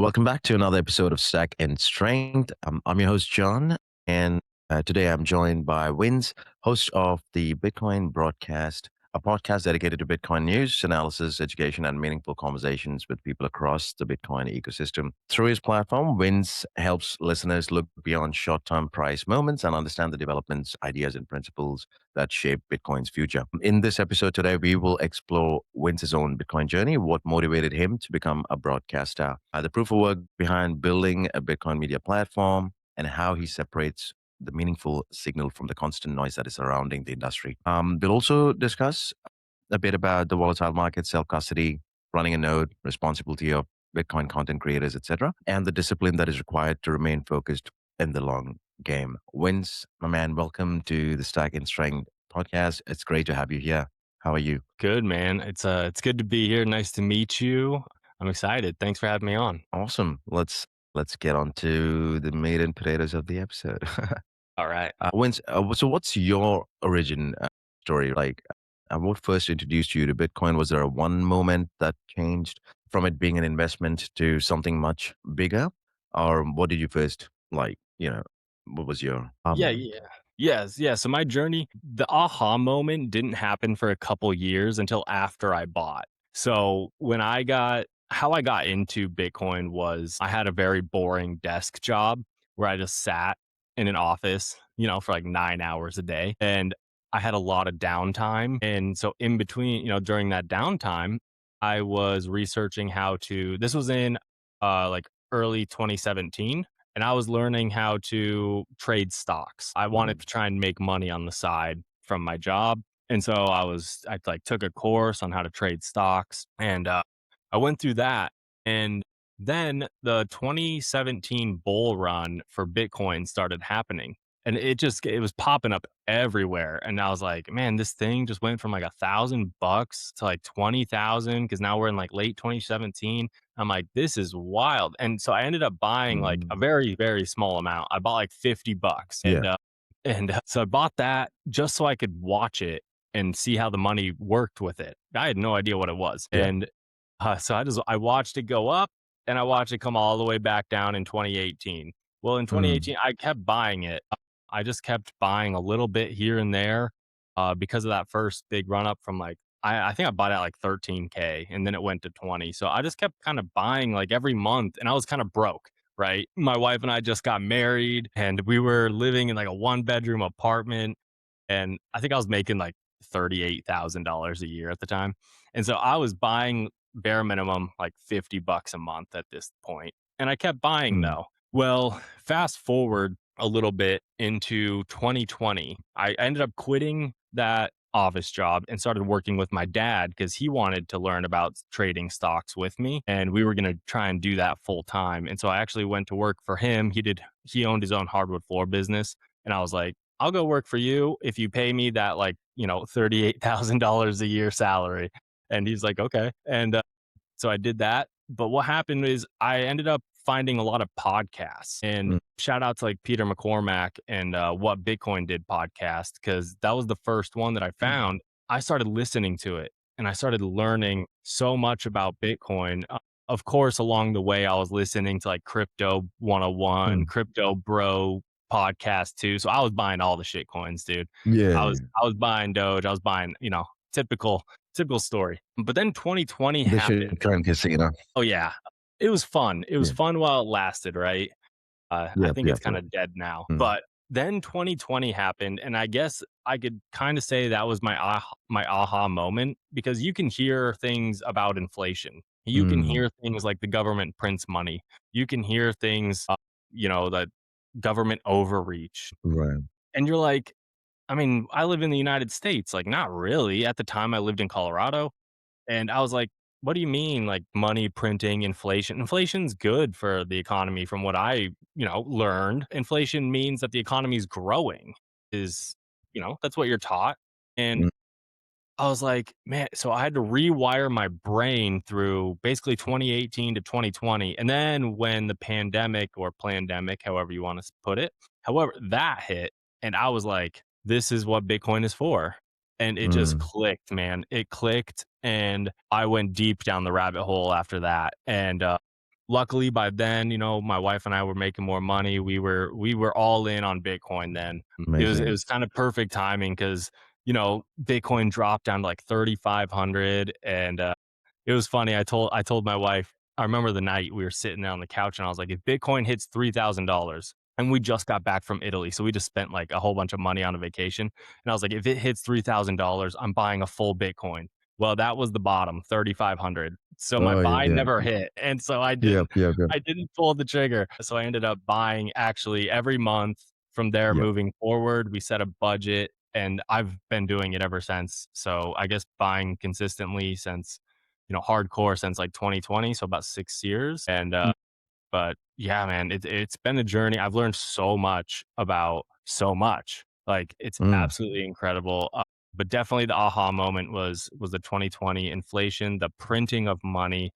Welcome back to another episode of Stack and Strength. I'm your host, John, and today I'm joined by Vince, host of the Bitcoin Broadcast, a podcast dedicated to Bitcoin news, analysis, education, and meaningful conversations with people across the Bitcoin ecosystem. Through his platform, Vince helps listeners look beyond short term price moments and understand the developments, ideas, and principles that shape Bitcoin's future. In this episode today, we will explore Vince's own Bitcoin journey, what motivated him to become a broadcaster, the proof of work behind building a Bitcoin media platform, and how he separates the meaningful signal from the constant noise that is surrounding the industry. We'll also discuss a bit about the volatile market, self custody, running a node, responsibility of Bitcoin content creators, etc., and the discipline that is required to remain focused in the long game. Vince, my man, welcome to the Stack and Strength podcast. It's great to have you here. How are you? Good, man. It's good to be here. Nice to meet you. I'm excited. Thanks for having me on. Awesome. Let's get on to the meat and potatoes of the episode. All right. Vince, so what's your origin story? What first introduced you to Bitcoin? Was there a one moment that changed from it being an investment to something much bigger, or what did you first like? What was your Yeah, yeah. Yes, yeah. So my journey, the aha moment didn't happen for a couple years until after I bought. So how I got into Bitcoin was I had a very boring desk job where I just sat in an office, for like 9 hours a day. And I had a lot of downtime. And so in between, during that downtime, I was researching this was in like early 2017, and I was learning how to trade stocks. I wanted to try and make money on the side from my job. And so I like took a course on how to trade stocks, and I went through that. And then the 2017 bull run for Bitcoin started happening, and it was popping up everywhere. And I was like, man, this thing just went from like $1,000 to like 20,000 because now we're in like late 2017. I'm like, this is wild. And so I ended up buying like a Mm. very, very small amount. I bought like $50, Yeah. so I bought that just so I could watch it and see how the money worked with it. I had no idea what it was. Yeah. And so I watched it go up, and I watched it come all the way back down in 2018. Well, in Mm. 2018, I kept buying it. I just kept buying a little bit here and there because of that first big run up from like, I think I bought it at like 13K, and then it went to 20. So I just kept kind of buying like every month, and I was kind of broke, right? My wife and I just got married, and we were living in like a one bedroom apartment. And I think I was making like $38,000 a year at the time. And so I was buying bare minimum like $50 a month at this point. And I kept buying Mm. though. Well, fast forward a little bit into 2020, I ended up quitting that office job and started working with my dad because he wanted to learn about trading stocks with me, and we were going to try and do that full time. And so I actually went to work for him. He owned his own hardwood floor business, and I was like, I'll go work for you if you pay me that like, $38,000 a year salary. And he's like, okay. And so I did that. But what happened is I ended up finding a lot of podcasts, and Mm. shout out to like Peter McCormack and What Bitcoin Did podcast, because that was the first one that I found. I started listening to it, and I started learning so much about Bitcoin. Of course, along the way, I was listening to like Crypto 101, Mm. Crypto Bro podcast too. So I was buying all the shit coins, dude. Yeah. I was buying Doge. I was buying, typical story. But then 2020 The shit happened. trying casino. Oh yeah. It was fun. It was Yeah. fun while it lasted, right? I Yep. think it's Yep. kind Yep. of dead now. Mm. But then 2020 happened, and I guess I could kind of say that was my aha moment, because you can hear things about inflation. You can Mm. hear things like the government prints money. You can hear things, that government overreach. Right. And you're like, I mean, I live in the United States. Like, not really. At the time, I lived in Colorado, and I was like, what do you mean, like money printing, inflation? Inflation's good for the economy, from what I, learned. Inflation means that the economy is growing, is, that's what you're taught. And Mm. I was like, man, so I had to rewire my brain through basically 2018 to 2020. And then when the pandemic or plandemic, however you want to put it, however, that hit, and I was like, this is what Bitcoin is for. And it just Mm. clicked, man. It clicked. And I went deep down the rabbit hole after that. And luckily by then, my wife and I were making more money. We were all in on Bitcoin then. It was Amazing. kind of perfect timing because Bitcoin dropped down to like 3,500, and it was funny. I told my wife. I remember the night we were sitting there on the couch, and I was like, if Bitcoin hits $3,000, and we just got back from Italy, so we just spent like a whole bunch of money on a vacation, and I was like, if it hits $3,000, I'm buying a full Bitcoin. Well, that was the bottom, 3,500. So my Oh, buy yeah. never hit, and so I Yep, didn't yep, yep, I didn't pull the trigger. So I ended up buying actually every month from there yep. moving forward. We set a budget, and I've been doing it ever since. So I guess buying consistently since, hardcore since like 2020, so about 6 years. And Mm, but yeah, man, it's been a journey. I've learned so much about so much. Like it's mm, absolutely incredible. But definitely the aha moment was the 2020 inflation, the printing of money,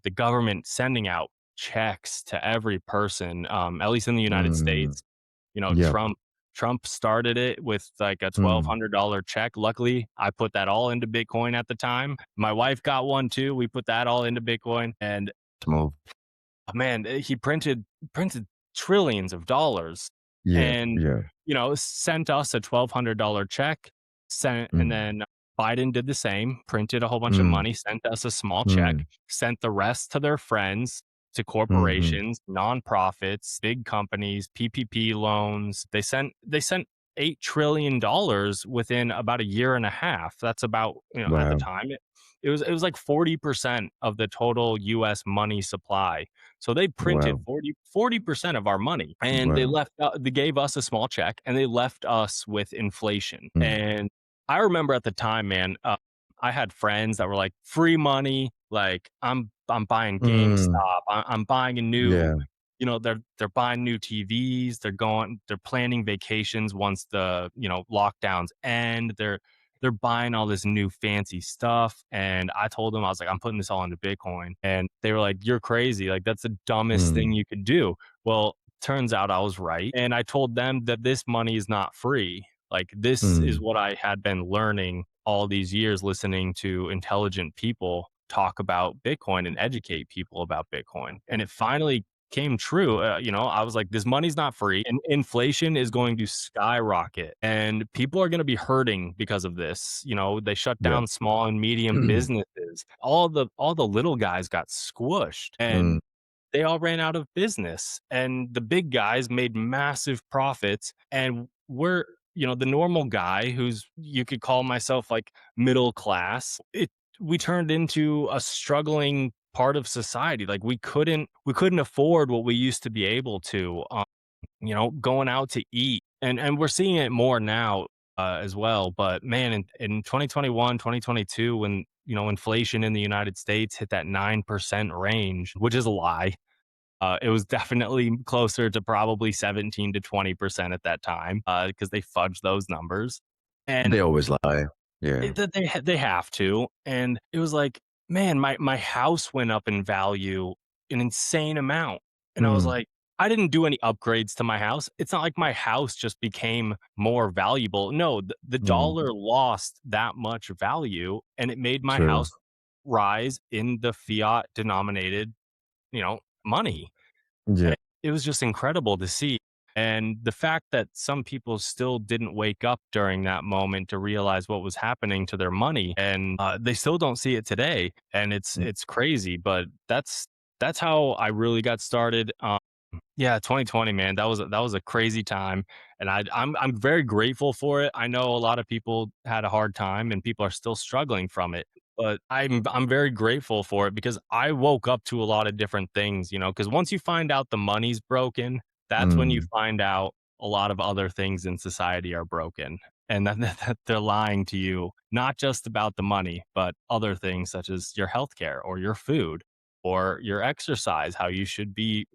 the government sending out checks to every person, at least in the United mm. States. Yep. Trump started it with like a Mm. $1,200 check. Luckily, I put that all into Bitcoin at the time. My wife got one too. We put that all into Bitcoin, and Smooth. man, he printed trillions of dollars, Yeah, and, yeah. sent us a $1,200 check, and Mm, then Biden did the same, printed a whole bunch of mm, money, sent us a small check, mm, sent the rest to their friends, to mhm. corporations, nonprofits, big companies, PPP loans. They sent $8 trillion within about a year and a half. That's about, at the Wow, time, it was like 40% of the total US money supply. So they printed wow, 40% of our money, and wow. they gave us a small check, and they left us with inflation. Mm, And I remember at the time, man, I had friends that were like, free money, like I'm buying mm, GameStop, I'm buying a new, yeah, they're buying new TVs, they're planning vacations once the, lockdowns end. They're buying all this new fancy stuff. And I told them, I was like, I'm putting this all into Bitcoin. And they were like, you're crazy. Like, that's the dumbest thing mm, you could do. Well, turns out I was right. And I told them that this money is not free. Like, this is mm, what I had been learning all these years, listening to intelligent people talk about Bitcoin and educate people about Bitcoin. And it finally came true. I was like, this money's not free, and inflation is going to skyrocket, and people are going to be hurting because of this. They shut yep. down small and medium businesses. All the little guys got squished, and Mm, they all ran out of business, and the big guys made massive profits. And the normal guy, who's, you could call myself like middle class, we turned into a struggling part of society. Like, we couldn't afford what we used to be able to, going out to eat. And we're seeing it more now, as well. But man, in 2021, 2022, when, inflation in the United States hit that 9% range, which is a lie. It was definitely closer to probably 17 to 20% at that time, because they fudged those numbers. And they always lie. Yeah. that they have to. And it was like, man, my house went up in value an insane amount. And I was Mm, like, I didn't do any upgrades to my house. It's not like my house just became more valuable. No, the mm, dollar lost that much value, and it made my true. house rise in the fiat denominated, money. Yeah. And it was just incredible to see. And the fact that some people still didn't wake up during that moment to realize what was happening to their money, and they still don't see it today. And it's Mm, it's crazy, but that's how I really got started. Yeah, 2020, man, that was a crazy time, and I'm very grateful for it. I know a lot of people had a hard time, and people are still struggling from it, but I'm very grateful for it because I woke up to a lot of different things. Because once you find out the money's broken, that's when you mm, find out a lot of other things in society are broken, and that they're lying to you, not just about the money, but other things such as your healthcare or your food or your exercise, how you should be,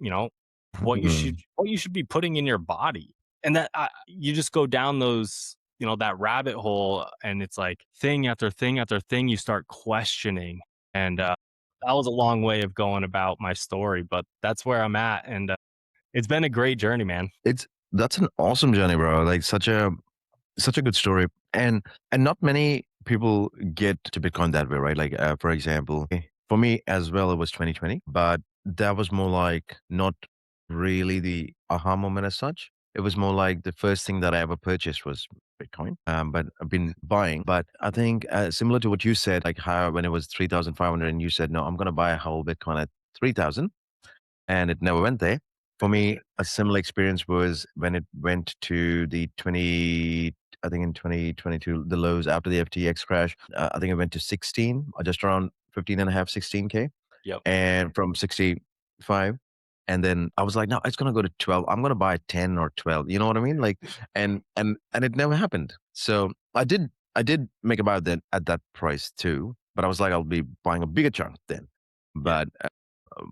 what you should mm, what you should be putting in your body. And that, you just go down those, that rabbit hole, and it's like thing after thing after thing you start questioning. And that was a long way of going about my story, but that's where I'm at. And it's been a great journey, man. it's that's an awesome journey, bro. Like such a good story, and not many people get to Bitcoin that way, right? Like, for example, for me as well, it was 2020, but that was more like not really the aha moment as such. It was more like the first thing that I ever purchased was Bitcoin. But I've been buying. But I think similar to what you said, like how when it was 3,500 and you said, no, I'm going to buy a whole Bitcoin at 3,000 and it never went there. For me, a similar experience was when it went to the 20, I think in 2022, the lows after the FTX crash. I think it went to 16 or just around 15 and a half, 16K Yep. and from 65. And then I was like, no, it's gonna go to 12. I'm gonna buy 10 or 12. You know what I mean? Like, and it never happened. So I did make about that at that price too. But I was like, I'll be buying a bigger chunk then. Yeah.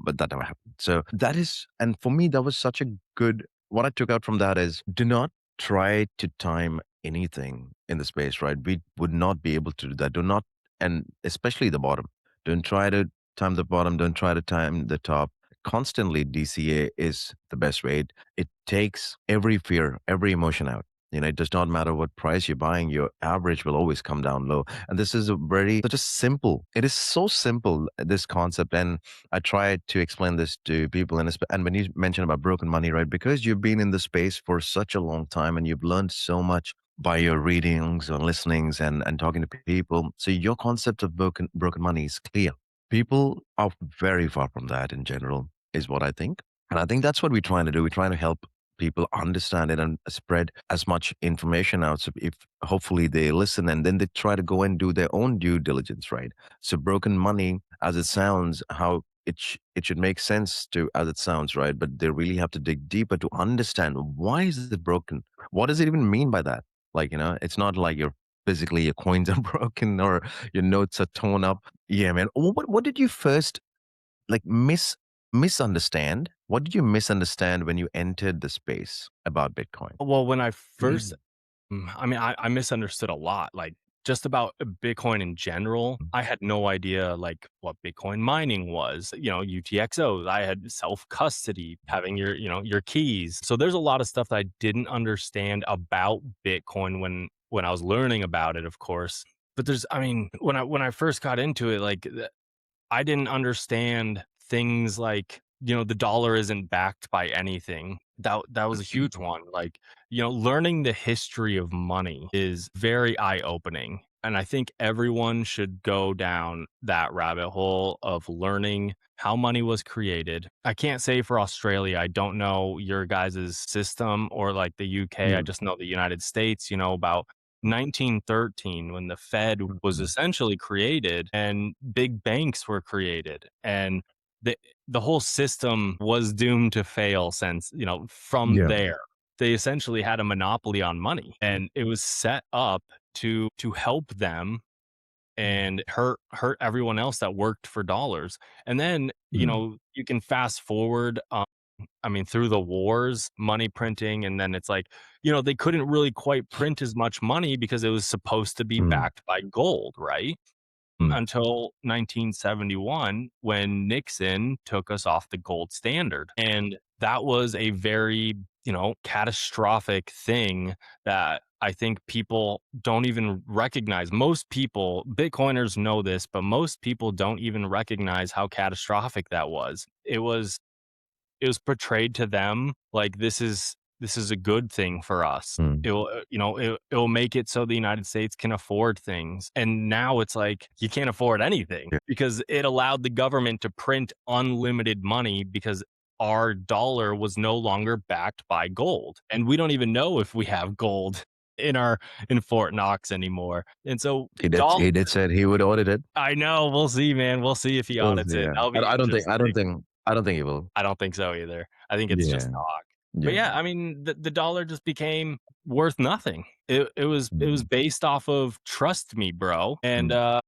But that never happened. So that is, and for me, that was such a good. What I took out from that is, do not try to time anything in the space. Right? We would not be able to do that. Do not, and especially the bottom. Don't try to time the bottom. Don't try to time the top. Constantly DCA is the best way. It takes every fear, every emotion out. It does not matter what price you're buying, your average will always come down low. And this is a very such a simple, it is so simple, this concept. And I try to explain this to people. And when you mention about broken money, right? Because you've been in the space for such a long time and you've learned so much by your readings or listenings and talking to people. So your concept of broken money is clear. People are very far from that in general, is what I think. And I think that's what we're trying to do. We're trying to help people understand it and spread as much information out. So if hopefully they listen and then they try to go and do their own due diligence, right? So broken money, as it sounds, how it should make sense to as it sounds, right? But they really have to dig deeper to understand why is it broken? What does it even mean by that? Like, it's not like physically your coins are broken or your notes are torn up. Yeah, man. What did you first like misunderstand? What did you misunderstand when you entered the space about Bitcoin? Well, when I first I mean, I misunderstood a lot, like, just about Bitcoin in general. I had no idea, like, what Bitcoin mining was, UTXOs. I had self-custody, having your keys. So there's a lot of stuff that I didn't understand about Bitcoin when I was learning about it, of course. But I mean, when I first got into it, like, I didn't understand things like, the dollar isn't backed by anything. That was a huge one. Like, learning the history of money is very eye-opening. And I think everyone should go down that rabbit hole of learning how money was created. I can't say for Australia. I don't know your guys' system, or like the UK. I Yeah. just know the United States, about 1913, when the Fed was Mhm. essentially created and big banks were created, and the the whole system was doomed to fail since, from Yeah. there. They essentially had a monopoly on money, and it was set up to help them and hurt everyone else that worked for dollars. And then, Mm. you can fast forward, I mean, through the wars, money printing, and then it's like, they couldn't really quite print as much money because it was supposed to be Mm. backed by gold, right? Mm. Until 1971, when Nixon took us off the gold standard. And that was a very, catastrophic thing that I think people don't even recognize. Most people, Bitcoiners know this, but most people don't even recognize how catastrophic that was. It was portrayed to them like this is a good thing for us. Mm. It'll make it so the United States can afford things. And now it's like you can't afford anything Yeah. because it allowed the government to print unlimited money because our dollar was no longer backed by gold. And we don't even know if we have gold in Fort Knox anymore. And so He did said he would audit it. I know, we'll see, man. We'll see if he We'll audits see, it. yeah. That'll be I don't think interesting. he will. I don't think so either. I think it's just Yeah. talk. But Yeah. yeah, I mean, the dollar just became worth nothing. It was Mm. based off of "Trust me, bro," Mm.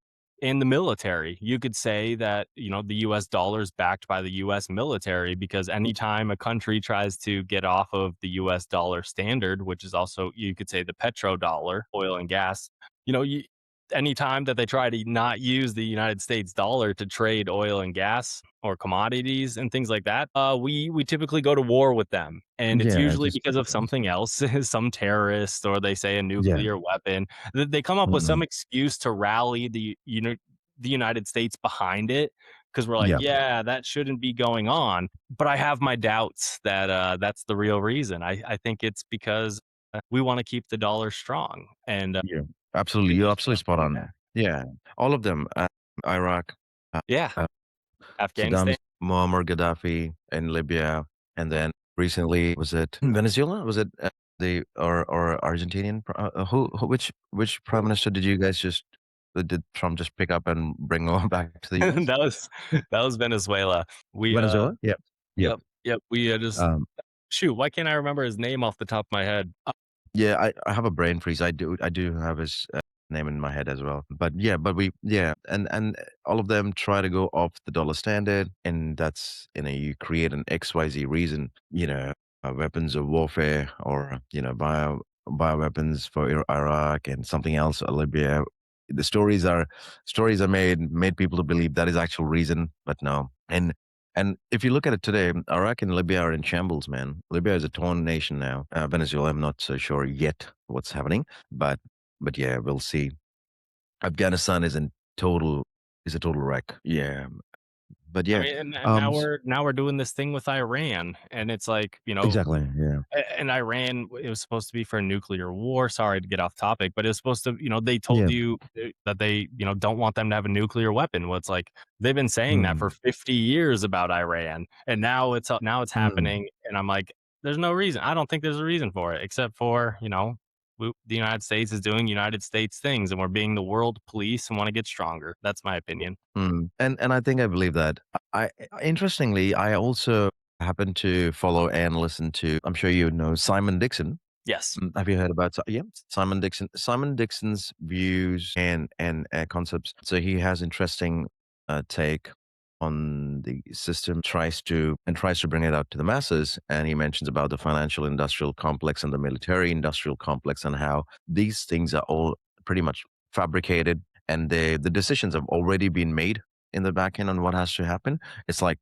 and the military. You could say that, the US dollar is backed by the US military, because anytime a country tries to get off of the US dollar standard, which is also, you could say, the petrodollar, oil and gas, you know, you anytime that they try to not use the United States dollar to trade oil and gas or commodities and things like that, we typically go to war with them, and it's Yeah, usually just because of something else, some terrorist, or they say a yeah. nuclear weapon. They come up with some Mm-mm. excuse to rally the United States behind it, because we're like, Yeah. yeah, that shouldn't be going on. But I have my doubts that that's the real reason. I think it's because we want to keep the dollar strong, and Yeah. Absolutely. it You're just absolutely spot yeah, on. Yeah. All of them. Iraq, uh, yeah, uh, Afghanistan. Saddam's Muammar Gaddafi in Libya, and then recently was it Venezuela? Was it the or Argentinian? Which prime minister did you guys just did Trump just pick up and bring on back to the U.S.? That was Venezuela. We Venezuela? Yep. Yep. yep, we just Um, shoot. Why can't I remember his name off the top of my head? yeah, I have a brain freeze. I do have his name in my head as well. But yeah, and all of them try to go off the dollar standard, and that's you create an XYZ reason, weapons of warfare or bioweapons for Iraq and something else, Libya. The stories are made people to believe that is actual reason, but no. And if you look at it today, Iraq and Libya are in shambles, man. Libya is a torn nation now. Venezuela, I'm not so sure yet what's happening, but yeah, we'll see. Afghanistan is a total wreck. Yeah, but I yeah, mean, and um, now s- we're doing this thing with Iran, and it's like, exactly. Yeah, and Iran, it was supposed to be for a nuclear war. Sorry to get off topic, but it was supposed to, they told yeah, you that they, don't want them to have a nuclear weapon. Well, it's like they've been saying that for mm, 50 years about Iran, and now it's mm, happening, and I'm like, there's no reason. I don't think there's a reason for it, except for the United States is doing United States things, and we're being the world police and want to get stronger. That's my opinion. and I think I believe that. Interestingly, I also happen to follow and listen to. I'm sure you know Simon Dixon. Yes. Have you heard about yeah, Simon Dixon? Simon Dixon's views and concepts. So he has interesting take on the system, tries to bring it out to the masses. And he mentions about the financial industrial complex and the military industrial complex and how these things are all pretty much fabricated, and the decisions have already been made in the back end on what has to happen. It's like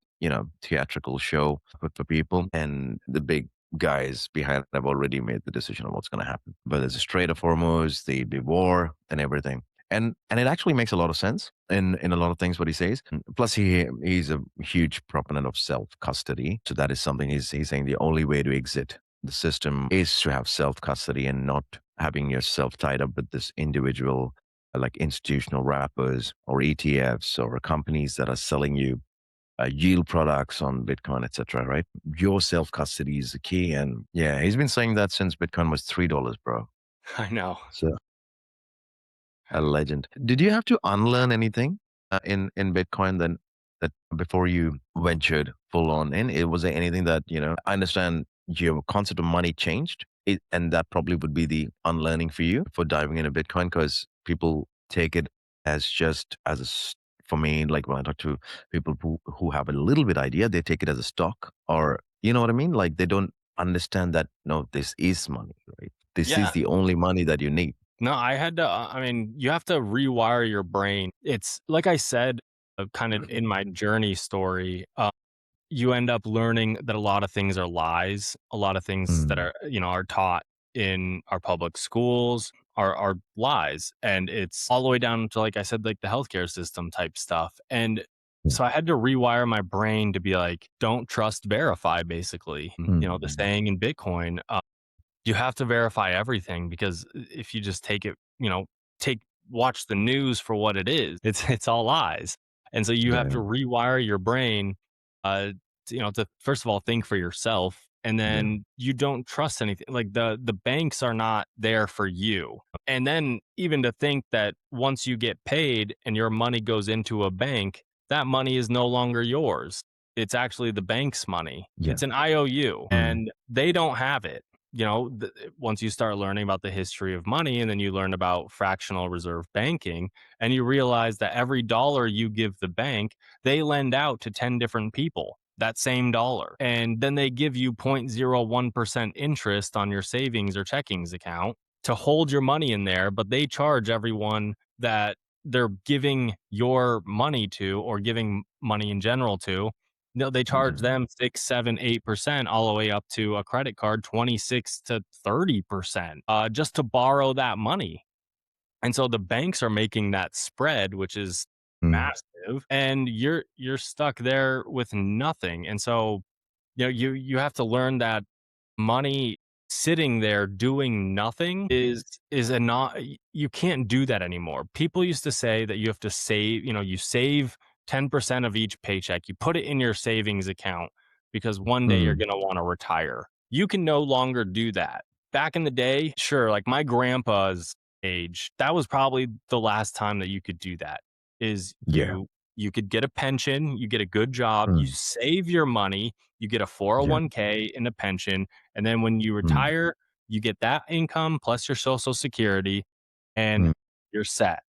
theatrical show for people, and the big guys behind have already made the decision on what's going to happen. But there's a Strait of Hormuz, the war, and everything. And it actually makes a lot of sense in a lot of things what he says. Plus, he's a huge proponent of self custody. So that is something he's saying the only way to exit the system is to have self custody and not having yourself tied up with this individual, like institutional wrappers or ETFs or companies that are selling you yield products on Bitcoin, etc. Right? Your self custody is the key, and yeah, he's been saying that since Bitcoin was $3, bro. I know. So a legend. Did you have to unlearn anything in Bitcoin then that before you ventured full on in? Was there anything that I understand your concept of money changed, and that probably would be the unlearning for you for diving into Bitcoin because people take it as just as for me, like when I talk to people who have a little bit idea, they take it as a stock, or you know what I mean? Like they don't understand that no, this is money, right? This is Yeah. the only money that you need. No, I had to, I mean, you have to rewire your brain. It's like I said, kind of in my journey story, you end up learning that a lot of things are lies. A lot of things that Mm, are taught in our public schools are lies. And it's all the way down to, like I said, like the healthcare system type stuff. And yeah. so I had to rewire my brain to be like, don't trust, verify, basically. The Mm, saying in Bitcoin, you have to verify everything because if you just take it, take watch the news for what it is, it's all lies. And so you have to yeah, rewire your brain to first of all think for yourself, and yeah, then you don't trust anything. Like the banks are not there for you. And then even to think that once you get paid and your money goes into a bank, that money is no longer yours. It's actually the bank's money. yeah. It's an IOU Mm, and they don't have it. Once you start learning about the history of money and then you learn about fractional reserve banking and you realize that every dollar you give the bank, they lend out to 10 different people that same dollar. And then they give you 0.01% interest on your savings or checkings account to hold your money in there, but they charge everyone that they're giving your money to or giving money in general to. No, they charge yeah, them 6, 7, 8% all the way up to a credit card, 26 to 30%, just to borrow that money. And so the banks are making that spread, which is Mm. massive, and you're stuck there with nothing. And so, you have to learn that money sitting there doing nothing is a not you can't do that anymore. People used to say that you have to save, you save 10% of each paycheck. You put it in your savings account because one day you're Mm. going to want to retire. You can no longer do that. Back in the day, sure, like my grandpa's age, that was probably the last time that you could do that. Is Yeah. you could get a pension, you get a good job, you Mm. save your money, you get a Yeah. 401k and a pension, and then when you Mm. retire, you get that income plus your social security and Mm. you're set.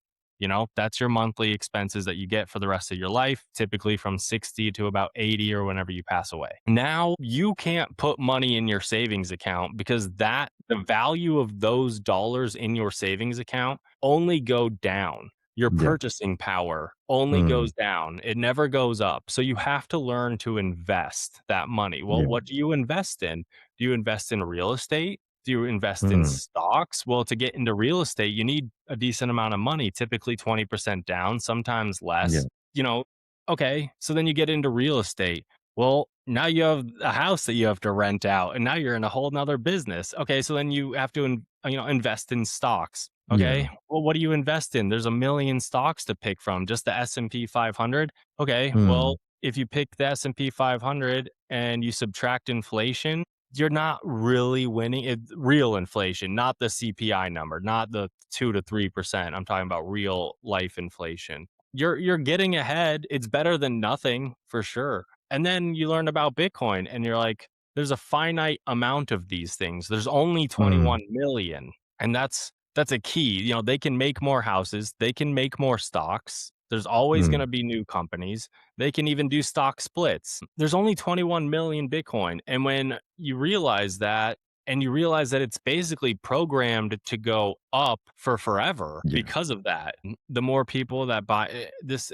That's your monthly expenses that you get for the rest of your life, typically from 60 to about 80 or whenever you pass away. Now, you can't put money in your savings account because the value of those dollars in your savings account only go down. Your Yeah. purchasing power only Mm. goes down. It never goes up. So you have to learn to invest that money. Well, Yeah. what do you invest in? Do you invest in real estate? Do you invest in Mm. stocks? Well, to get into real estate, you need a decent amount of money, typically 20% down, sometimes Yeah. less. You know, okay, so then you get into real estate. Well, now you have a house that you have to rent out, and now you're in a whole nother business. Okay, so then you have to, invest in stocks. Yeah. Okay, well, what do you invest in? There's a million stocks to pick from, just the S&P 500. Okay, Mm. well, if you pick the S&P 500 and you subtract inflation, you're not really winning real inflation, not the CPI number, not the 2 to 3%. I'm talking about real life inflation. You're getting ahead. It's better than nothing for sure. And then you learn about Bitcoin and you're like, there's a finite amount of these things. There's only Mm. 21 million. And that's a key. They can make more houses, they can make more stocks. There's always going Mm. to be new companies. They can even do stock splits. There's only 21 million Bitcoin. And when you realize that, and you realize that it's basically programmed to go up for forever Yeah. because of that. The more people that buy this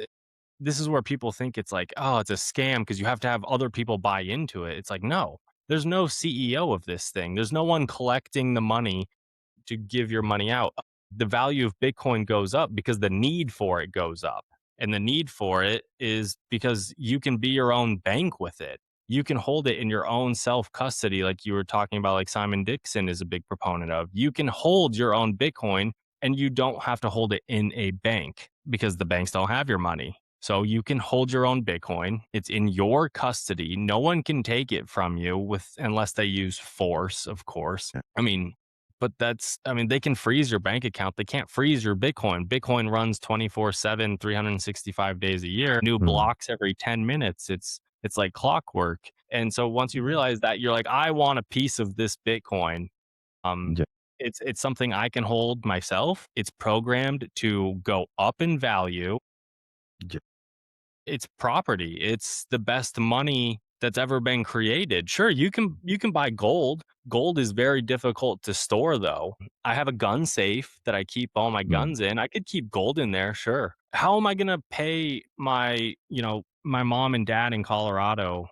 is where people think it's like, oh, it's a scam because you have to have other people buy into it. It's like, no, there's no CEO of this thing. There's no one collecting the money to give your money out. The value of Bitcoin goes up because the need for it goes up. And the need for it is because you can be your own bank with it. You can hold it in your own self custody, like you were talking about, like Simon Dixon is a big proponent of. You can hold your own Bitcoin and you don't have to hold it in a bank because the banks don't have your money. So you can hold your own Bitcoin. It's in your custody. No one can take it from you unless they use force, of course. Yeah. They can freeze your bank account. They can't freeze your Bitcoin. Bitcoin runs 24/7, 365 days a year, new Mm. blocks every 10 minutes. It's like clockwork. And so once you realize that, you're like, I want a piece of this Bitcoin. Um, Yeah. it's something I can hold myself. It's programmed to go up in value. Yeah. It's property. It's the best money that's ever been created. Sure, you can buy gold. Gold is very difficult to store though. I have a gun safe that I keep all my Mm. guns in. I could keep gold in there, sure. How am I going to pay my mom and dad in Colorado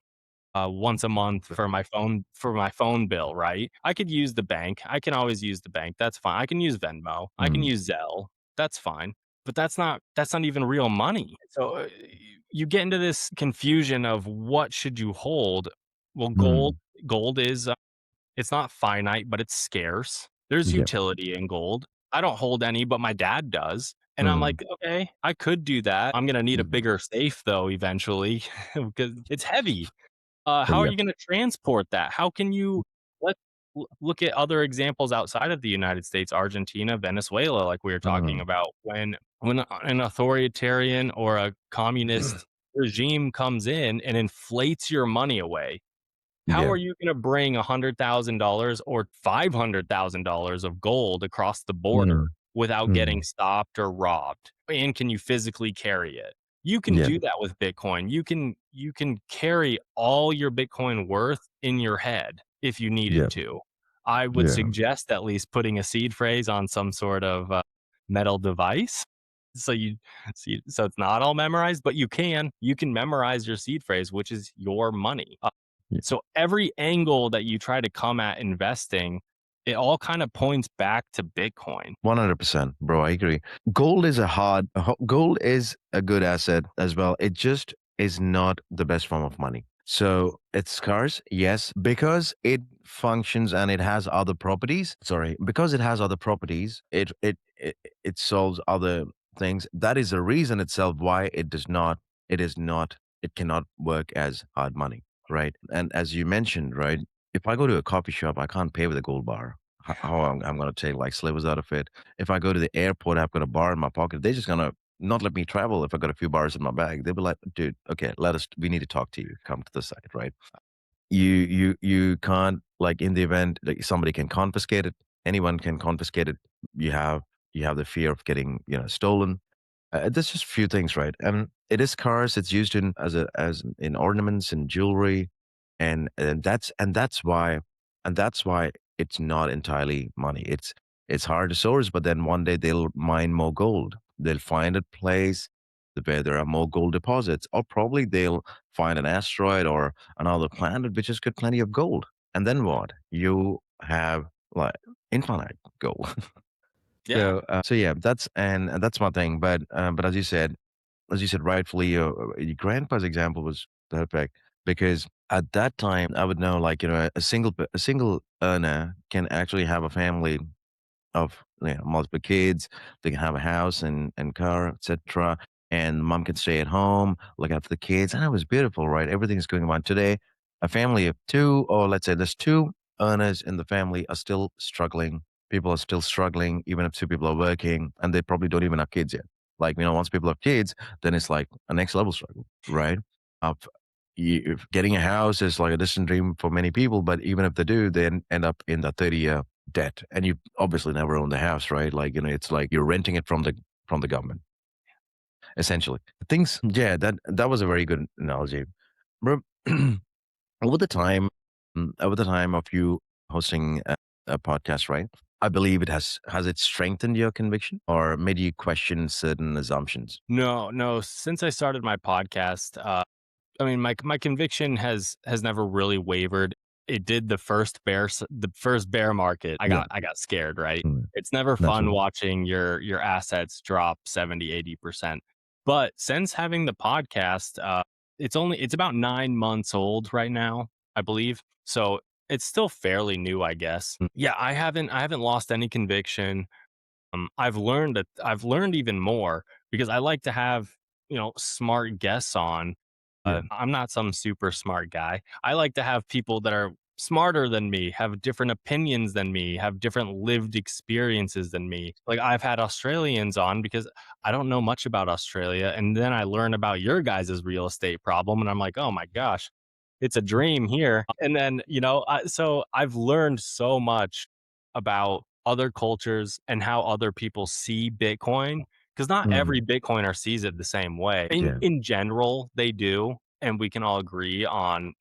once a month for my phone bill, right? I could use the bank. I can always use the bank. That's fine. I can use Venmo. I can Mm. use Zelle. That's fine. But that's not even real money. So you get into this confusion of what should you hold? Well, gold Mm. gold is it's not finite, but it's scarce. There's Yeah. utility in gold. I don't hold any, but my dad does. And I'm Mm. like, okay, I could do that. I'm gonna need a Mm. bigger safe though eventually because it's heavy. How are Yeah. you gonna transport that? How can you let look at other examples outside of the United States, Argentina, Venezuela, like we were talking Mm. about. When an authoritarian or a communist regime comes in and inflates your money away, how Yeah. are you gonna bring $100,000 or $500,000 of gold across the border Mm. without getting Mm. stopped or robbed? And can you physically carry it? You can Yeah. do that with Bitcoin. You can carry all your Bitcoin worth in your head if you Yeah. needed to. I would Yeah. suggest at least putting a seed phrase on some sort of, metal device so it's not all memorized, but you can memorize your seed phrase, which is your money. Yeah. So every angle that you try to come at investing, it all kind of points back to Bitcoin. 100%, bro. I agree. Gold is a good asset as well. It just is not the best form of money. So it's scarce, yes, because it functions and it has other properties. Sorry, because it has other properties, it solves other things. That is the reason itself why it is not, it cannot work as hard money, right? And as you mentioned, right, if I go to a coffee shop, I can't pay with a gold bar. How I'm going to take like slivers out of it. If I go to the airport, I've got a bar in my pocket. They're just going to not let me travel if I got a few bars in my bag. They'll be like, dude, okay, we need to talk to you. Come to the site, right? You can't, like, in the event like somebody can confiscate it, anyone can confiscate it. You have you have the fear of getting, stolen. There's just a few things, right? It is cars. It's used in as in ornaments and jewelry, and that's why it's not entirely money. It's hard to source, but then one day they'll mine more gold. They'll find a place where there are more gold deposits, or probably they'll find an asteroid or another planet which has got plenty of gold. And then what? You have like infinite gold. Yeah. So yeah, and that's my thing. But as you said rightfully, your grandpa's example was perfect because at that time I would know, like, a single earner can actually have a family of, multiple kids. They can have a house and car, etc. And mom can stay at home, look after the kids, and it was beautiful, right? Everything's going on. Today, a family of two, or let's say there's two earners in the family, are still struggling. People are still struggling, even if two people are working, and they probably don't even have kids yet. Like, once people have kids, then it's like a next level struggle, right? Of if getting a house is like a distant dream for many people, but even if they do, they end up in the 30-year debt, and you obviously never own the house, right? Like, it's like you're renting it from the government, essentially. Things, yeah, that was a very good analogy. Bro, over the time, over the time of you hosting a podcast, right? I believe has it strengthened your conviction or made you question certain assumptions? No, no, since I started my podcast, I mean, my conviction has never really wavered. It did the first bear market. Yeah, I got scared, right? mm, It's never fun naturally. watching your assets drop 70-80%. But since having the podcast, it's about 9 months old right now, I believe. So it's still fairly new, I guess. Mm, Yeah, I haven't lost any conviction. I've learned even more because I like to have, smart guests on. yeah, I'm not some super smart guy. I like to have people that are smarter than me, have different opinions than me, have different lived experiences than me. Like, I've had Australians on because I don't know much about Australia, and then I learn about your guys' real estate problem, and I'm like, "Oh my gosh, it's a dream here." And then, so I've learned so much about other cultures and how other people see Bitcoin, because not mm, every Bitcoiner sees it the same way. yeah. In general, they do, and we can all agree on,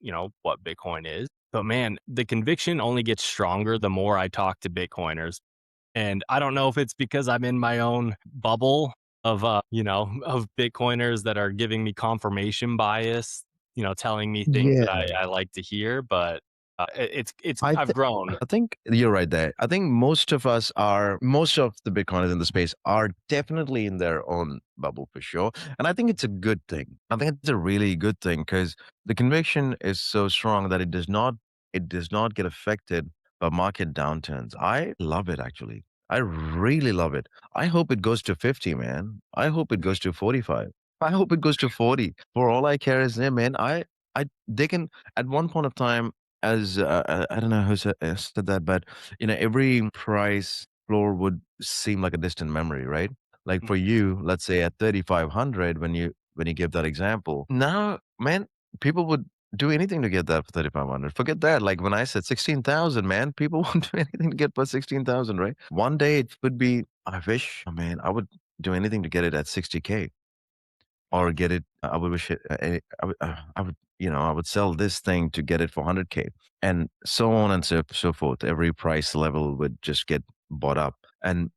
what Bitcoin is. But man, the conviction only gets stronger the more I talk to Bitcoiners. And I don't know if it's because I'm in my own bubble of, of Bitcoiners that are giving me confirmation bias, telling me things that Yeah. I like to hear, but I I've think grown. I think you're right there. I think most of the Bitcoiners in the space are definitely in their own bubble for sure. And I think it's a good thing. I think it's a really good thing because the conviction is so strong that it does not get affected by market downturns. I love it actually. I really love it. I hope it goes to 50, man. I hope it goes to 45. I hope it goes to 40. For all I care is, yeah, man, I they can at one point of time, as I don't know who said that, but every price floor would seem like a distant memory, right? Like for you, let's say at 3,500, when you give that example, now, man, people would do anything to get that for 3,500. Forget that. Like when I said 16,000, man, people would do anything to get for 16,000, right? One day it would be. I wish, oh, man, I would do anything to get it at 60K or get it. I would wish it. I would sell this thing to get it for 100K, and so on and so forth. Every price level would just get bought up, and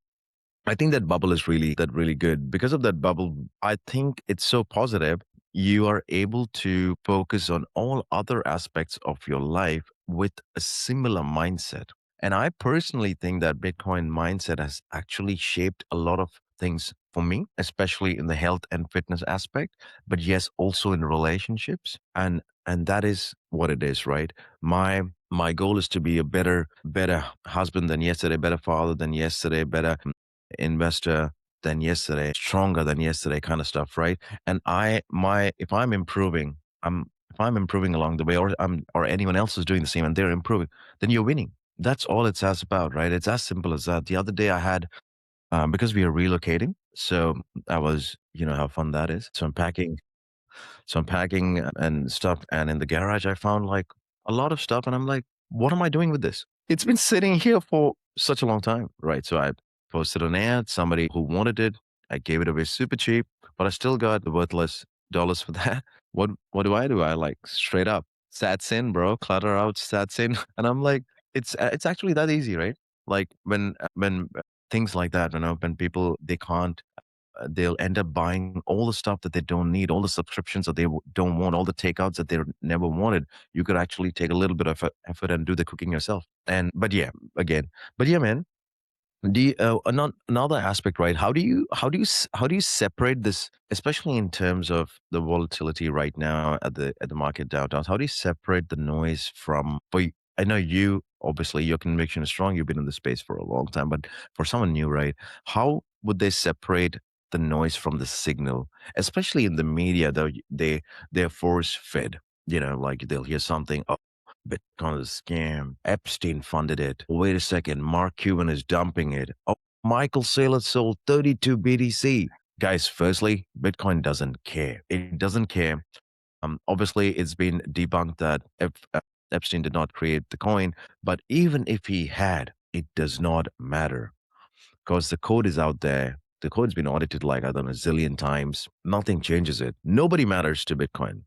I think that bubble is really good. Because of that bubble, I think it's so positive. You are able to focus on all other aspects of your life with a similar mindset. And I personally think that Bitcoin mindset has actually shaped a lot of things for me, especially in the health and fitness aspect, but yes, also in relationships. And that is what it is, right? My goal is to be a better husband than yesterday, better father than yesterday, better investor than yesterday, stronger than yesterday kind of stuff, right? And I my if I'm improving, if I'm improving along the way, or anyone else is doing the same and they're improving, then you're winning. That's all it's as about, right? It's as simple as that. The other day I had, because we are relocating, so I was, how fun that is. So I'm packing and stuff, and in the garage, I found like a lot of stuff, and I'm like, "What am I doing with this? It's been sitting here for such a long time, right?" So I posted an ad. Somebody who wanted it, I gave it away super cheap, but I still got the worthless dollars for that. What do? I like straight up sats in, bro, clutter out, sats in, and I'm like, it's actually that easy, right? Like when things like that, when people they can't they'll end up buying all the stuff that they don't need, all the subscriptions that they don't want, all the takeouts that they never wanted. You could actually take a little bit of effort and do the cooking yourself. And but yeah, again, but yeah, man, another aspect, right? How do you separate this, especially in terms of the volatility right now at the market downtown? How do you separate the noise from? I know you obviously your conviction is strong. You've been in the space for a long time, but for someone new, right? How would they separate the noise from the signal, especially in the media? Though they're force fed. Like they'll hear something. Bitcoin is a scam. Epstein funded it. Wait a second. Mark Cuban is dumping it. Oh, Michael Saylor sold 32 BTC. Guys, firstly, Bitcoin doesn't care. It doesn't care. Obviously, it's been debunked that Epstein did not create the coin, but even if he had, it does not matter because the code is out there. The code's been audited like I don't know a zillion times. Nothing changes it. Nobody matters to Bitcoin.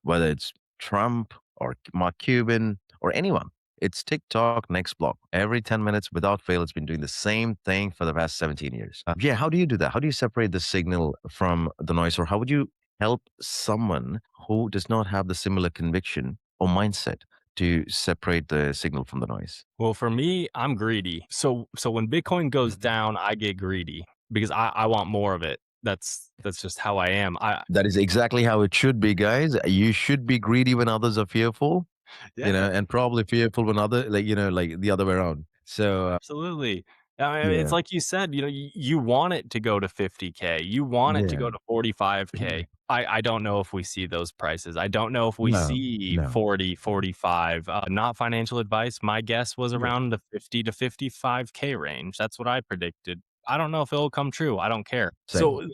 Whether it's Trump or Mark Cuban or anyone. It's TikTok next block. Every 10 minutes without fail, it's been doing the same thing for the past 17 years. Yeah, how do you do that? How do you separate the signal from the noise? Or how would you help someone who does not have the similar conviction or mindset to separate the signal from the noise? Well, for me, I'm greedy. So when Bitcoin goes Mhm. down, I get greedy because I want more of it. That's just how I am. I That is exactly how it should be, guys. You should be greedy when others are fearful, Yeah. and probably fearful when like the other way around. So, Absolutely. I mean, it's yeah, like you said, you want it to go to 50K. You want it to yeah, go to 45K. I don't know if we see those prices. I don't know if we no, see no, 40, 45. Not financial advice. My guess was yeah, around the 50 to 55K range. That's what I predicted. I don't know if it'll come true. I don't care. same.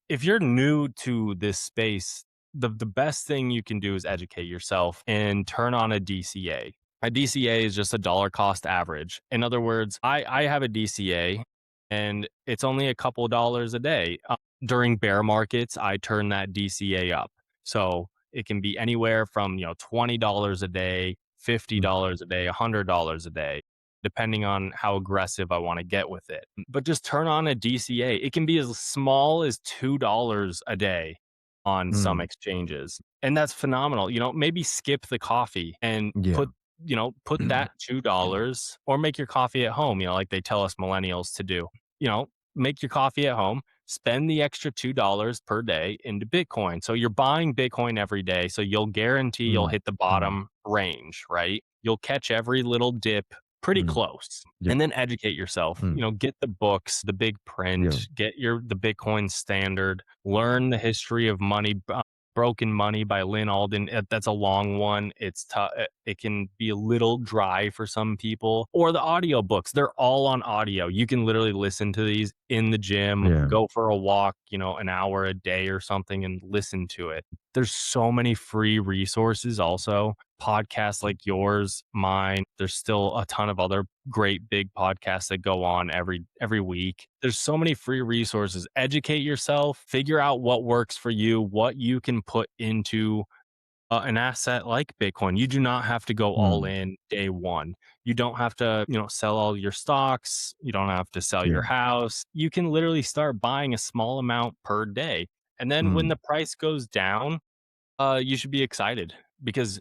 If you're new to this space, the best thing you can do is educate yourself and turn on a DCA. A DCA is just a dollar cost average. In other words, I have a DCA and it's only a couple dollars a day. During bear markets, I turn that DCA up. So it can be anywhere from, $20 a day, Mm, $50 a day, $100 a day, depending on how aggressive I want to get with it. But just turn on a DCA. It can be as small as $2 a day on some mm, exchanges. And that's phenomenal. Maybe skip the coffee and yeah, put that $2 or make your coffee at home, like they tell us millennials to do. Make your coffee at home, spend the extra $2 per day into Bitcoin. So you're buying Bitcoin every day. So you'll guarantee you'll mm, hit the mm, bottom range, right? You'll catch every little dip pretty mm, close. yeah, And then educate yourself. mm, Get the books, the big yeah, print, get the Bitcoin standard, learn the history of money, Broken Money by Lynn Alden. That's a long one. It's tough. It can be a little dry for some people. Or the audiobooks. They're all on audio. You can literally listen to these in the gym, yeah, go for a walk, an hour a day or something and listen to it. There's so many free resources also. Podcasts like yours, mine. There's still a ton of other great big podcasts that go on every week. There's so many free resources. Educate yourself, figure out what works for you, what you can put into an asset like Bitcoin. You do not have to go all mm, in day one. You don't have to, sell all your stocks. You don't have to sell yeah, your house. You can literally start buying a small amount per day. And then when mm, the price goes down, you should be excited because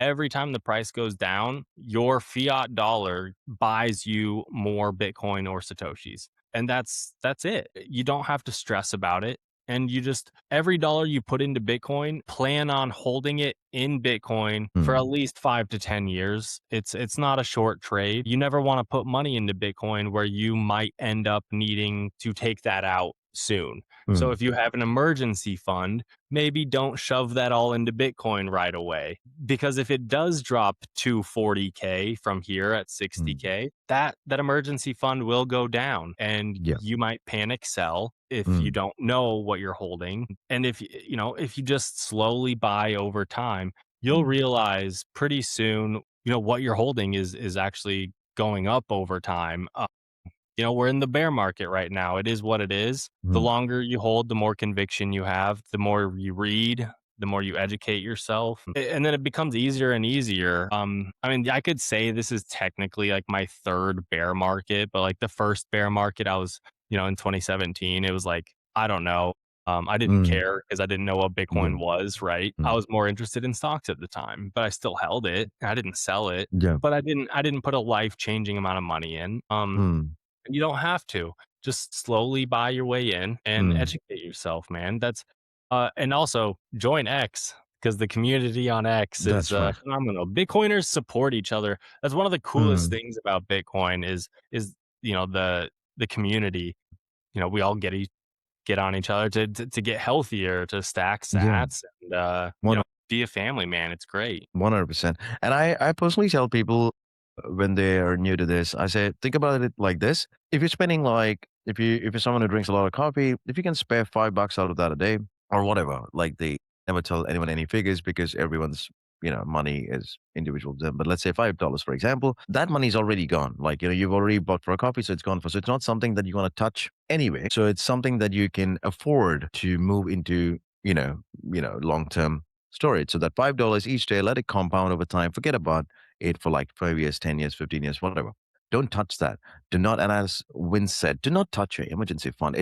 every time the price goes down, your fiat dollar buys you more Bitcoin or Satoshis. And that's it. You don't have to stress about it. And you just every dollar you put into Bitcoin, plan on holding it in Bitcoin for at Mm, least 5 to 10 years. It's not a short trade. You never want to put money into Bitcoin where you might end up needing to take that out soon. So mm, if you have an emergency fund, maybe don't shove that all into Bitcoin right away. Because if it does drop to 40K from here at mm. 60K, that emergency fund will go down and Yeah. you might panic sell if you Mm, don't know what you're holding. And if you just slowly buy over time, you'll realize pretty soon, what you're holding is actually going up over time. We're in the bear market right now. It is what it is. The mm, longer you hold, the more conviction you have, the more you read, the more you educate yourself. And then it becomes easier and easier. I mean, I could say this is technically like my third bear market, but like the first bear market I was, in 2017, it was like, I don't know. I didn't mm. care because I didn't know what Yeah. Bitcoin was, right? I Mm, was more interested in stocks at the time, but I still held it. I didn't sell it, yeah. but I didn't put a life-changing amount of money in. Mm, You don't have to. Just slowly buy your way in and mm. educate yourself, man. And also join X because the community on X is That's right. phenomenal. Bitcoiners support each other. That's one of the coolest Mm, things about Bitcoin is the community. We all get on each other to get healthier, to stack yeah. sats, and One be a family man. It's great. 100%. And I personally tell people when they are new to this, I say, think about it like this. If you're spending like, if you're someone who drinks a lot of coffee, if you can spare $5 out of that a day or whatever, like they never tell anyone any figures because everyone's, money is individual to them. But let's say $5, for example, that money's already gone. Like, you've already bought for a coffee, so it's gone for, so it's not something that you want to touch anyway. So it's something that you can afford to move into, long-term storage. So that $5 each day, let it compound over time. Forget about it for like 5 years, 10 years, 15 years, whatever. Don't touch that. Do not, and as Win said, do not touch your emergency fund.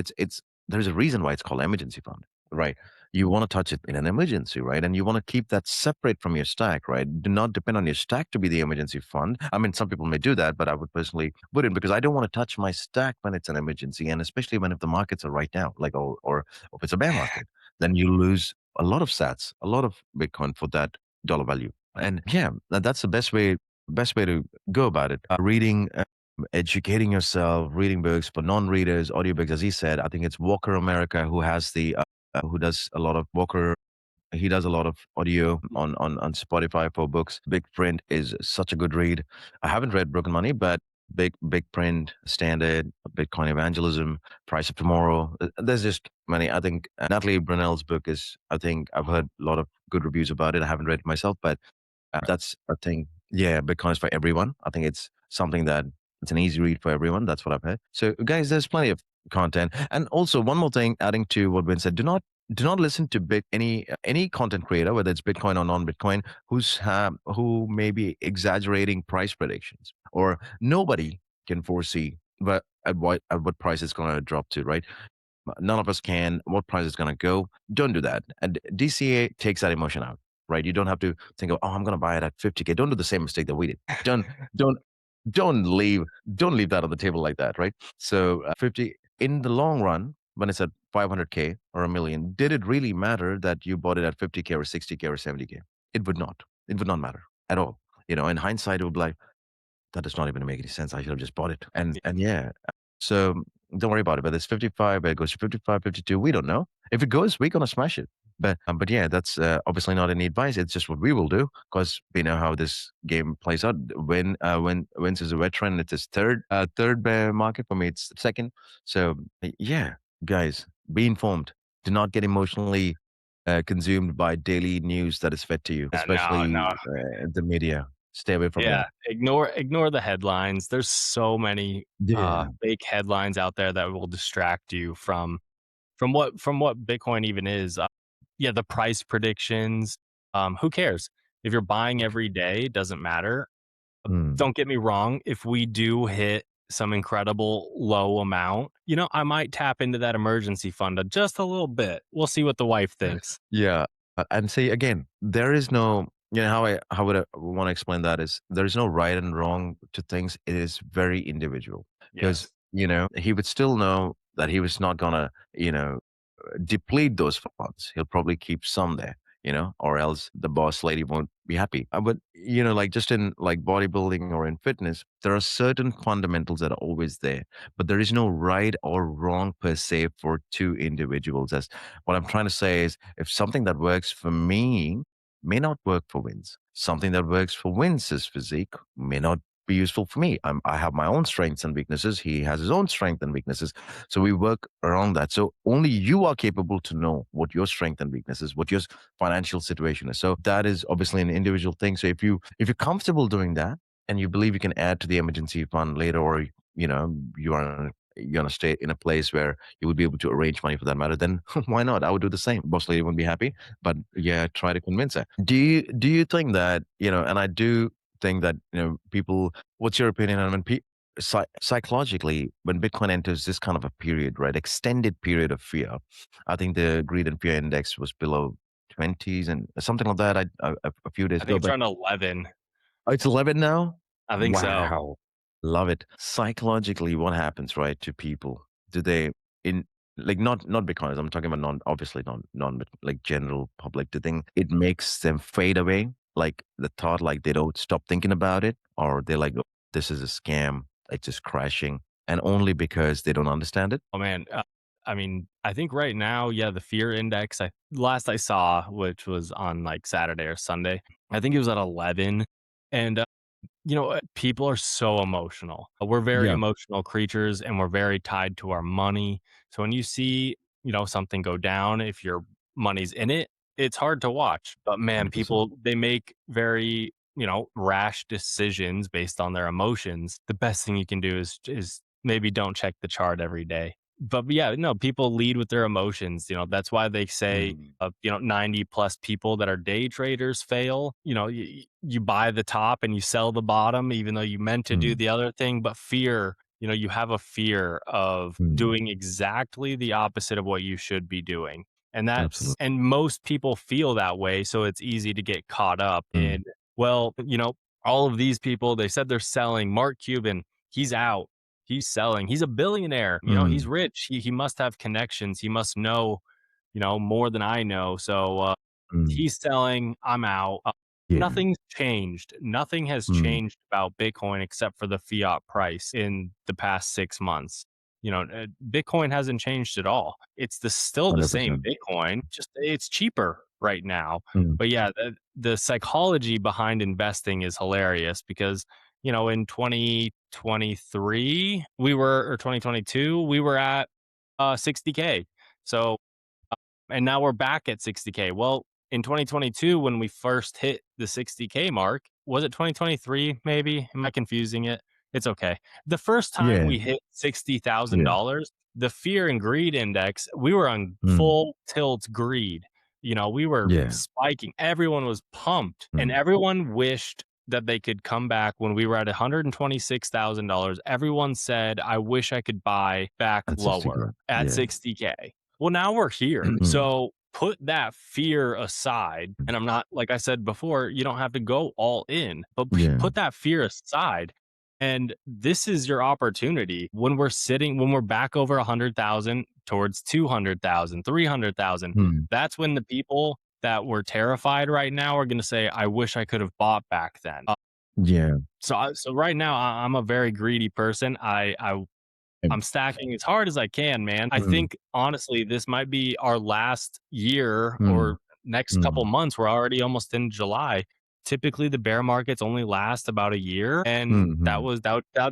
There's a reason why it's called emergency fund, right? You want to touch it in an emergency, right? And you want to keep that separate from your stack, right? Do not depend on your stack to be the emergency fund. I mean, some people may do that, but I would personally wouldn't because I don't want to touch my stack when it's an emergency. And especially when if the markets are right now, like, or if it's a bear market, then you lose a lot of sats, a lot of Bitcoin for that dollar value. And yeah, that's the best way to go about it. Reading, educating yourself, reading books for non-readers, audiobooks. As he said, I think it's Walker America who does a lot of Walker. He does a lot of audio on Spotify for books. Big Print is such a good read. I haven't read Broken Money, but Big Print, Standard, Bitcoin Evangelism, Price of Tomorrow. There's just many. I think Natalie Brunell's book is. I think I've heard a lot of good reviews about it. I haven't read it myself, but that's a thing. Yeah, Bitcoin is for everyone. I think it's something that it's an easy read for everyone. That's what I've heard. So, guys, there's plenty of content. And also, one more thing, adding to what Ben said, do not listen to any content creator, whether it's Bitcoin or non-Bitcoin, who may be exaggerating price predictions, or nobody can foresee, but at what price it's going to drop to, right? None of us can. What price is going to go? Don't do that. And DCA takes that emotion out, right? You don't have to think of, oh, I'm going to buy it at 50K. Don't do the same mistake that we did. Don't, don't, don't leave, don't leave that on the table like that, right? So 50 in the long run, when it's at 500K or a million, did it really matter that you bought it at 50K or 60K or 70K? It would not. It would not matter at all. In hindsight, it would be like, that does not even make any sense. I should have just bought it. And yeah, so don't worry about it. But it's 55, it goes to 55, 52. We don't know. If it goes, we're gonna smash it. But yeah, that's obviously not any advice. It's just what we will do because we know how this game plays out. When Vince is a veteran, it's his third bear market. For me, it's second. So yeah, guys, be informed. Do not get emotionally consumed by daily news that is fed to you, No, especially no. the media. Stay away from Yeah, that. ignore the headlines. There's so many, Yeah. fake headlines out there that will distract you from what Bitcoin even is. Yeah, the price predictions, who cares? If you're buying every day, it doesn't matter. Mm. Don't get me wrong, if we do hit some incredible low amount, I might tap into that emergency fund just a little bit. We'll see what the wife thinks. Yeah. And see, again, there is no how how would I want to explain that is there is no right and wrong to things. It is very individual because Yes. he would still know that he was not gonna deplete those funds. He'll probably keep some there, or else the boss lady won't be happy. But like just in like bodybuilding or in fitness, there are certain fundamentals that are always there, but there is no right or wrong per se for two individuals. As what I'm trying to say is, if something that works for me may not work for Wins, something that works for Wins's physique may not be useful for me. I have my own strengths and weaknesses. He has his own strengths and weaknesses. So we work around that. So only you are capable to know what your strength and weaknesses, what your financial situation is. So that is obviously an individual thing. So if you're comfortable doing that and you believe you can add to the emergency fund later, or you're gonna stay in a place where you would be able to arrange money for that matter, then why not? I would do the same. Boss lady wouldn't be happy, but yeah, try to convince her. Do you think that, and I do think that, people, what's your opinion on when psychologically, when Bitcoin enters this kind of a period, right, extended period of fear, I think the greed and fear index was below 20s and something like that. A few days I think ago, it's but around 11. it's 11 now. I think so. Wow, love it. Psychologically, what happens, right, to people? Do they in like not Bitcoiners? I'm talking about obviously non like general public. Do you think it makes them fade away? Like the thought, like they don't stop thinking about it, or they're like, "Oh, this is a scam. It's just crashing," and only because they don't understand it. Oh man, I mean, I think right now, yeah, the fear index. I last I saw, which was on like Saturday or Sunday, I think it was at 11, and people are so emotional. We're very Yeah, emotional creatures and we're very tied to our money. So when you see, something go down, if your money's in it, it's hard to watch. But man, 100%. people, they make very, rash decisions based on their emotions. The best thing you can do is maybe don't check the chart every day. But yeah, no, people lead with their emotions. That's why they say Mm, 90 plus people that are day traders fail. You buy the top and you sell the bottom, even though you meant to do mm, the other thing. But fear, you have a fear of mm, doing exactly the opposite of what you should be doing. absolutely. And most people feel that way. So it's easy to get caught up Mm, in, well, all of these people, they said they're selling. Mark Cuban, he's out. He's selling. He's a billionaire. He's mm, rich. He must have connections. He must know, more than I know. So mm, he's selling. I'm out. yeah. Nothing's changed. Nothing has Mm, changed about Bitcoin except for the fiat price in the past 6 months. Bitcoin hasn't changed at all. It's still the same 100%. Bitcoin, just it's cheaper right now. Mm, But yeah, the psychology behind investing is hilarious because in 2023 or 2022 we were at 60K. So and now we're back at 60K. Well, in 2022, when we first hit the 60K mark, was it 2023 maybe? Am I confusing it? It's okay. The first time yeah, we hit yeah, $60,000, the fear and greed index, we were on mm, full tilt greed. We were yeah, spiking. Everyone was pumped and mm, everyone wished that they could come back when we were at $126,000. Everyone said, I wish I could buy back at 60 lower grand. at Yeah. 60K. Well, now we're here. Mm, So put that fear aside. mm, And I'm not, like I said before, you don't have to go all in, but yeah, put that fear aside. And this is your opportunity when we're back over 100,000 towards 200,000, 300,000. mm, That's when the people that were terrified right now are going to say, I wish I could have bought back then. yeah, So right now I'm a very greedy person. and I'm stacking as hard as I can, man. I mm, think honestly, this might be our last year mm, or next couple mm, months. We're already almost in July. Typically, the bear markets only last about a year, and mhm, that would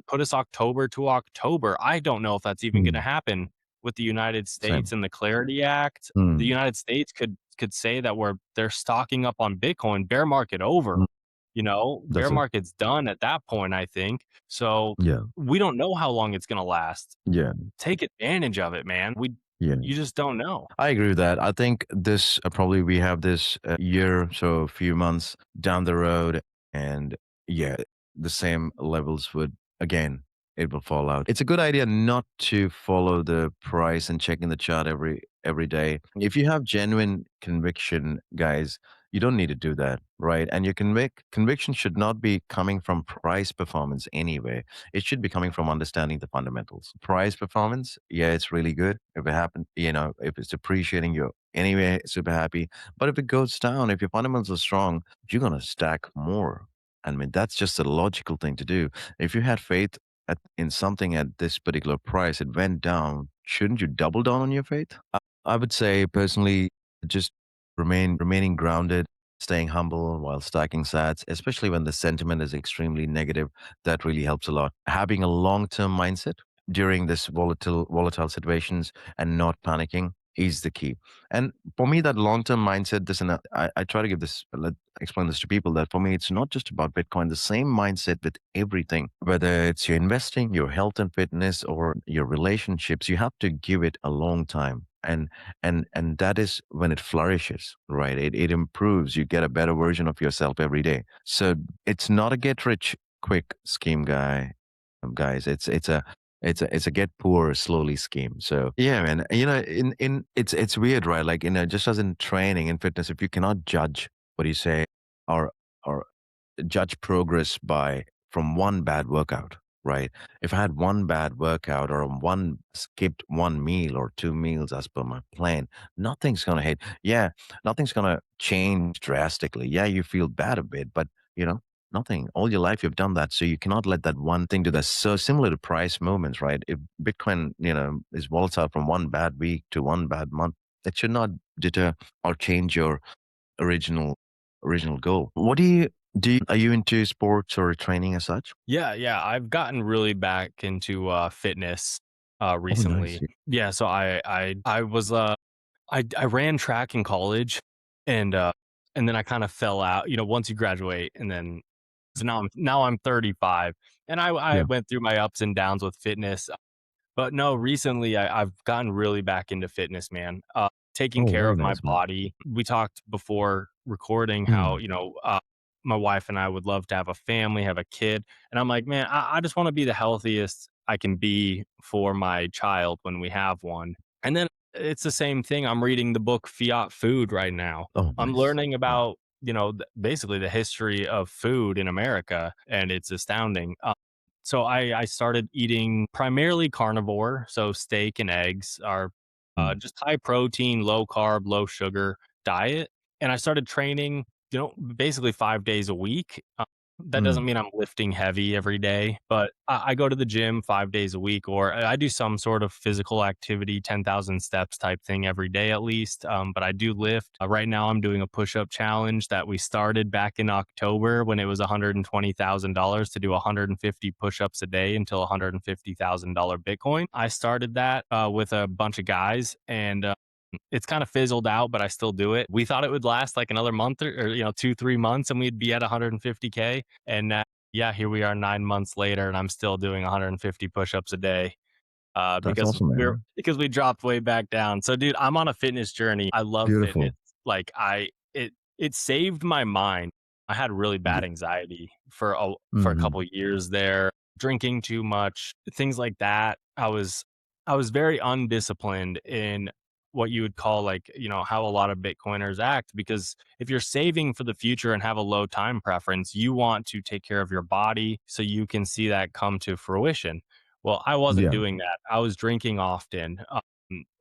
put us October to October. I don't know if that's even going to mm, happen with the United same. States and the Clarity Act. The Mm, United States could say that they're stocking up on Bitcoin. Bear market over. mm, Bear that's it. market's done at that point. I think so. Yeah, We don't know how long it's going to last. yeah, Take advantage of it, man. yeah. You just don't know. I agree with that. I think this probably we have this year, so a few months down the road, and yeah, the same levels would again, it will fall out. It's a good idea not to follow the price and checking the chart every day. If you have genuine conviction, guys, You don't need to do that, right? And your conviction should not be coming from price performance anyway. It should be coming from understanding the fundamentals. Price performance, yeah, it's really good. If it happen, if it's appreciating, you're anyway super happy. But if it goes down, if your fundamentals are strong, you're gonna stack more. I mean, that's just a logical thing to do. If you had faith in something at this particular price, it went down, shouldn't you double down on your faith? I would say personally, just remaining grounded, staying humble while stacking sats, especially when the sentiment is extremely negative, that really helps a lot. Having a long-term mindset during this volatile situations and not panicking is the key. And for me, that long-term mindset, I try to explain this to people that for me, it's not just about Bitcoin, the same mindset with everything, whether it's your investing, your health and fitness, or your relationships, you have to give it a long time. And that is when it flourishes, right? It improves. You get a better version of yourself every day. So it's not a get rich quick scheme, guys. It's a get poor slowly scheme. So yeah, man. In it's weird, right? Like just as in training and fitness, if you cannot judge what do you say, or judge progress by from one bad workout, right? If I had one bad workout or one skipped one meal or two meals as per my plan, nothing's gonna hit. Yeah, nothing's gonna change drastically. Yeah, you feel bad a bit, but you know, nothing. All your life you've done that. So you cannot let that one thing do that. So similar to price movements, right? If Bitcoin, is volatile from one bad week to one bad month, it should not deter or change your original original goal. What are you into sports or training as such? Yeah, yeah, I've gotten really back into, fitness, Oh, nice. recently. Yeah, so I was, I ran track in college and, and then I kinda fell out, once you graduate and then so now I'm 35 and I Yeah. went through my ups and downs with fitness. But no, recently I've gotten really back into fitness, man. Taking Oh, care very of my nice, man. body. We talked before recording how, Mm. my wife and I would love to have a family, have a kid. And I'm like, man, I just want to be the healthiest I can be for my child when we have one. And then it's the same thing. I'm reading the book Fiat Food right now. Oh, I'm nice. learning Mm. about, basically the history of food in America, and it's astounding. So I started eating primarily carnivore, so steak and eggs are Mm. just high protein, low carb, low sugar diet, and I started training, basically 5 days a week. That doesn't Mm. mean I'm lifting heavy every day, but I go to the gym 5 days a week, or I do some sort of physical activity, 10,000 steps type thing every day at least. But I do lift. Right now, I'm doing a push up challenge that we started back in October when it was $120,000 to do 150 push ups a day until $150,000 Bitcoin. I started that with a bunch of guys and it's kind of fizzled out, but I still do it. We thought it would last like another month or 2, 3 months, and we'd be at 150K. And yeah, here we are 9 months later, and I'm still doing 150 push-ups a day That's because awesome, man. we dropped way back down. So, dude, I'm on a fitness journey. I love fitness. Beautiful. Like it saved my mind. I had really Yeah. bad anxiety for a Mhm. couple years there, drinking too much, things like that. I was very undisciplined in what you would call like, how a lot of Bitcoiners act because if you're saving for the future and have a low time preference, you want to take care of your body so you can see that come to fruition. Well, I wasn't Yeah. doing that. I was drinking often,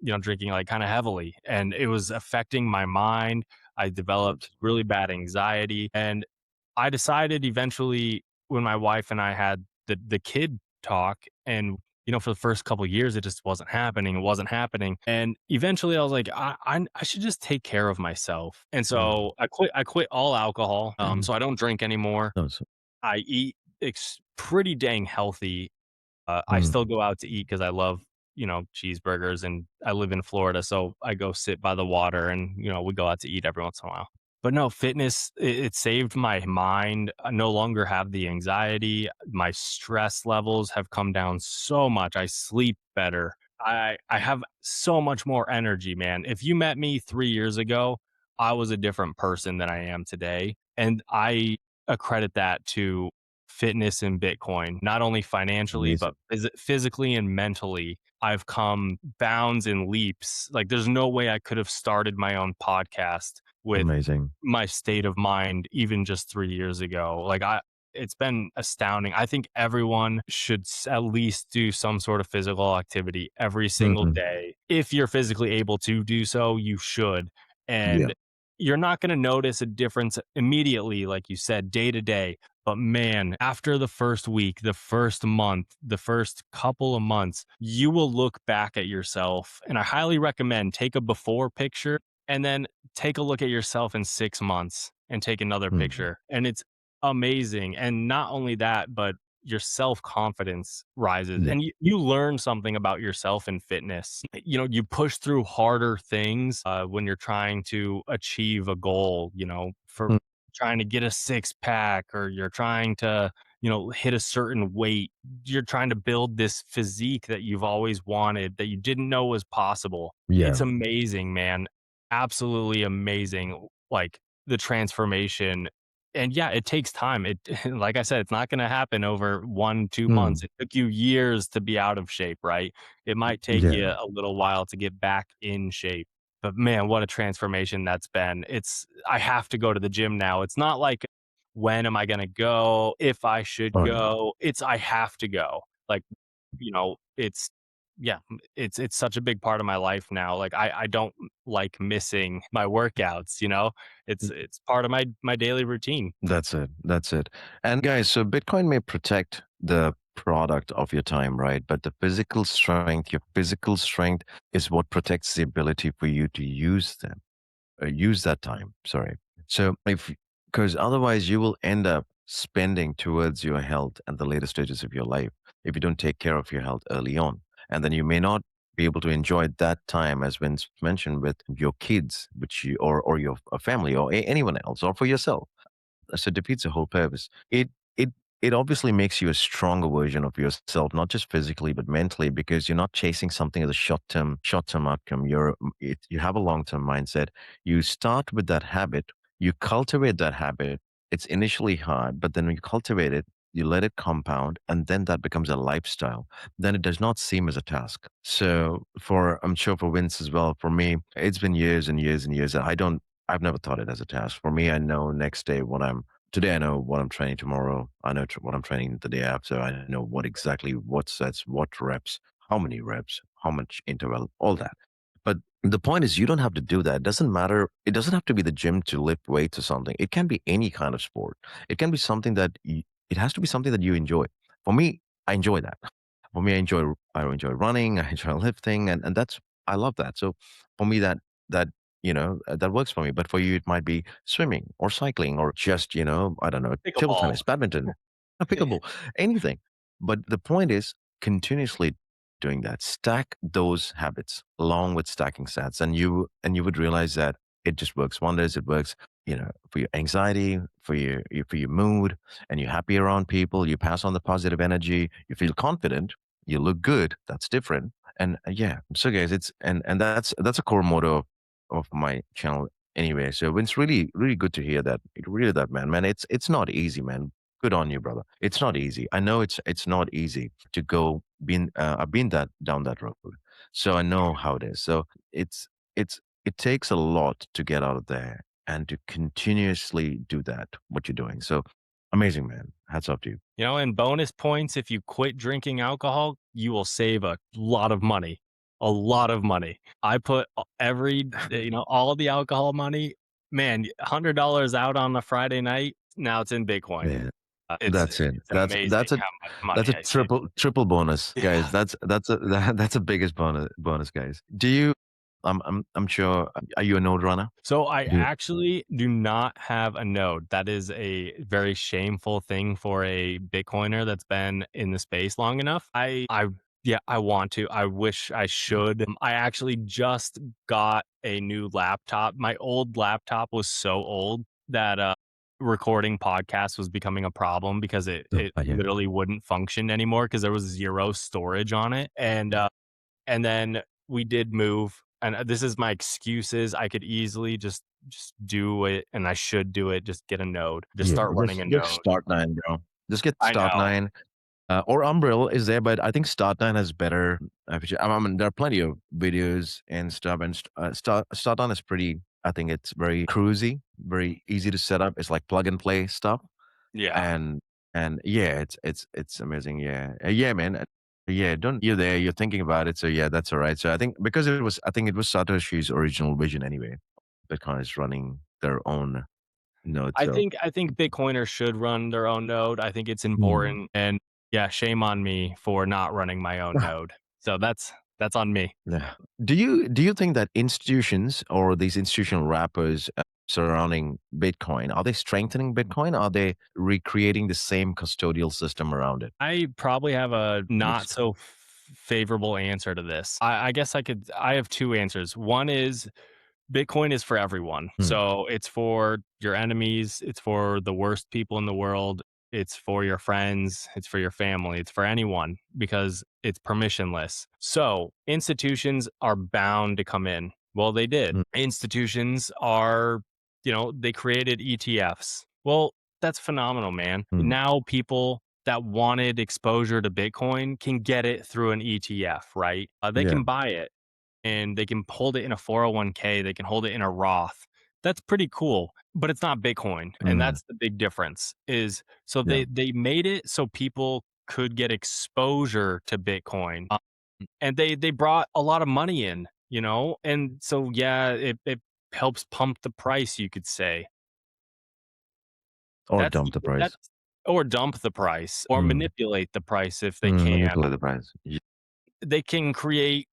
drinking like kind of heavily, and it was affecting my mind. I developed really bad anxiety, and I decided eventually when my wife and I had the kid talk, and for the first couple of years, it just wasn't happening. It wasn't happening, and eventually, I was like, I should just take care of myself, and Mm. so I quit. I quit all alcohol, Mhm. so I don't drink anymore. No, so I eat pretty dang healthy. I mm. still go out to eat because I love, cheeseburgers, and I live in Florida, so I go sit by the water and, we go out to eat every once in a while. But no, fitness, it saved my mind. I no longer have the anxiety. My stress levels have come down so much. I sleep better. I have so much more energy, man. If you met me 3 years ago, I was a different person than I am today. And I accredit that to fitness and Bitcoin, not only financially, Amazing. but physically and mentally. I've come bounds and leaps. Like, there's no way I could have started my own podcast with Amazing. my state of mind even just 3 years ago. Like, it's been astounding. I think everyone should at least do some sort of physical activity every single Mhm. day. If you're physically able to do so, you should. Yeah. And you're not going to notice a difference immediately, like you said, day to day. But man, after the first week, the first month, the first couple of months, you will look back at yourself. And I highly recommend take a before picture and then take a look at yourself in 6 months and take another Mhm. picture. And it's amazing. And not only that, but your self confidence rises Yeah. and you learn something about yourself in fitness. You push through harder things when you're trying to achieve a goal, for Mm. trying to get a six pack or you're trying to, hit a certain weight. You're trying to build this physique that you've always wanted that you didn't know was possible. It's Yeah. amazing, man. Absolutely amazing. Like the transformation and yeah, it takes time. It like I said, it's not gonna happen over 1, 2 months. Mm. It took you years to be out of shape, right? It might take you Yeah. a little while to get back in shape. But man, what a transformation that's been. I have to go to the gym now. It's not like, "When am I gonna go? If I should Oh, no. go?" It's, "I have to go." Like, it's yeah, it's such a big part of my life now. Like, I don't like missing my workouts, you know? It's part of my daily routine. That's it. That's it. And guys, so Bitcoin may protect the product of your time, right? But the physical strength, your physical strength is what protects the ability for you to use them, use that time. Sorry. So if, because otherwise you will end up spending towards your health at the later stages of your life if you don't take care of your health early on. And then you may not be able to enjoy that time, as Vince mentioned, with your kids, which you, or your family or anyone else, or for yourself, so it defeats the whole purpose. It it obviously makes you a stronger version of yourself, not just physically but mentally, because you're not chasing something as a short term outcome. You have a long term mindset. You start with that habit. You cultivate that habit. It's initially hard, but then when you cultivate it, you let it compound, and then that becomes a lifestyle. Then it does not seem as a task. So I'm sure for Vince as well. For me, it's been years and years and years. I've never thought it as a task. For me, I know next day what I'm today. I know what I'm training tomorrow. I know what I'm training the day after. I know what sets, what reps, how many reps, how much interval, all that. But the point is, you don't have to do that. It doesn't matter. It doesn't have to be the gym to lift weights or something. It can be any kind of sport. It can be something it has to be something that you enjoy. For me, I enjoy that. For me, I enjoy running, I enjoy lifting, and I love that. So for me, that that works for me. But for you, it might be swimming or cycling or just I don't know, table Pickleball. tennis, badminton, pickleball, anything. But the point is continuously doing that. Stack those habits along with stacking stats, and you would realize that it just works wonders. It works, for your anxiety, for your mood, and you're happy around people. You pass on the positive energy. You feel confident. You look good. That's different. And yeah, so guys, and that's a core motto of my channel anyway. So it's really good to hear that. Really that man, it's not easy, man. Good on you, brother. It's not easy. I know it's not easy to go. I've been that down that road, so I know how it is. So it takes a lot to get out of there and to continuously do that what you're doing. So amazing, man. Hats off to you. And bonus points, if you quit drinking alcohol, you will save a lot of money. A lot of money. I put all of the alcohol money, man, $100 out on a Friday night, now it's in Bitcoin. Yeah. It's That's it. it's amazing how much That's money a I save. triple bonus, guys. Yeah. That's a biggest bonus, guys. Do you? I'm sure. Are you a node runner? So I Do you? actually do not have a node. That is a very shameful thing for a Bitcoiner that's been in the space long enough. Yeah, I want to. I wish I should. I actually just got a new laptop. My old laptop was so old that recording podcasts was becoming a problem because it Oh, it yeah. literally wouldn't function anymore because there was zero storage on it. And then we did move, and this is my excuses. I could easily just do it, and I should do it. Just get a node. Just Yeah. start running a Just node. start nine, bro. Just get I start know. nine. Or Umbrel is there, but I think Start9 has better. I mean, there are plenty of videos and stuff, and Start9 is pretty. I think it's very cruisy, very easy to set up. It's like plug and play stuff, Yeah. and yeah, it's amazing. Yeah, yeah, man. Yeah, don't you're there. You're thinking about it, so yeah, that's all right. So I think because I think it was Satoshi's original vision anyway. Bitcoin is running their own node. So I think Bitcoiners should run their own node. I think it's mm. important, and yeah, shame on me for not running my own node. So that's on me. Yeah. Do you think that institutions or these institutional wrappers surrounding Bitcoin are they strengthening Bitcoin? Are they recreating the same custodial system around it? I probably have a not Mixed. so favorable answer to this. I guess I have 2 answers. One is Bitcoin is for everyone. Mm, So it's for your enemies, it's for the worst people in the world, it's for your friends, it's for your family, it's for anyone because it's permissionless. So institutions are bound to come in. Well, they did. mm, Institutions are, they created ETFs. Well, that's phenomenal, man. mm. Now people that wanted exposure to Bitcoin can get it through an ETF, right? They Yeah. can buy it and they can hold it in a 401k, they can hold it in a Roth. That's pretty cool, but it's not Bitcoin, and Mm, that's the big difference is so yeah. they made it so people could get exposure to Bitcoin, and they brought a lot of money in, and so, yeah, it helps pump the price, you could say. Or That's dump the price. that's or dump the price or Mm, manipulate the price if they can. manipulate the price. They can create,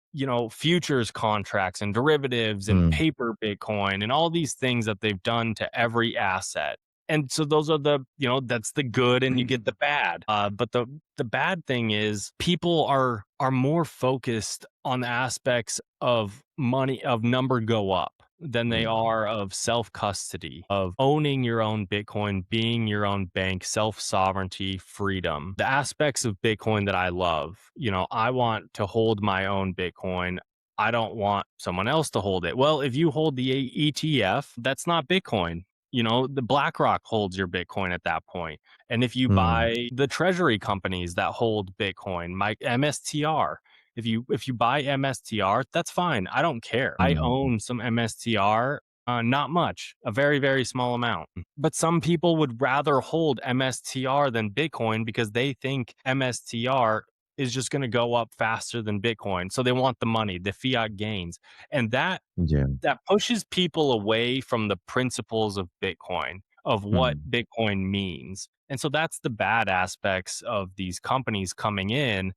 futures contracts and derivatives and Mm, paper Bitcoin and all these things that they've done to every asset. And so those are that's the good and you get the bad. But the bad thing is people are more focused on the aspects of money of number go up than they mm, are of self custody, of owning your own Bitcoin, being your own bank, self sovereignty, freedom. The aspects of Bitcoin that I love, I want to hold my own Bitcoin. I don't want someone else to hold it. Well, if you hold the ETF, that's not Bitcoin. The BlackRock holds your Bitcoin at that point. And if you mm, buy the treasury companies that hold Bitcoin, my MSTR, if you buy MSTR, that's fine. I don't care. I mm. own some MSTR, not much, a very, very small amount. But some people would rather hold MSTR than Bitcoin because they think MSTR is just going to go up faster than Bitcoin. So they want the money, the fiat gains. And Yeah. that pushes people away from the principles of Bitcoin, of what Mm, Bitcoin means. And so that's the bad aspects of these companies coming in.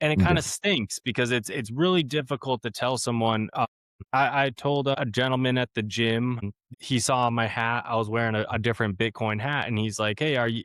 And it kind yeah. of stinks because it's really difficult to tell someone. I told a gentleman at the gym, he saw my hat. I was wearing a different Bitcoin hat, and he's like, "Hey, are you,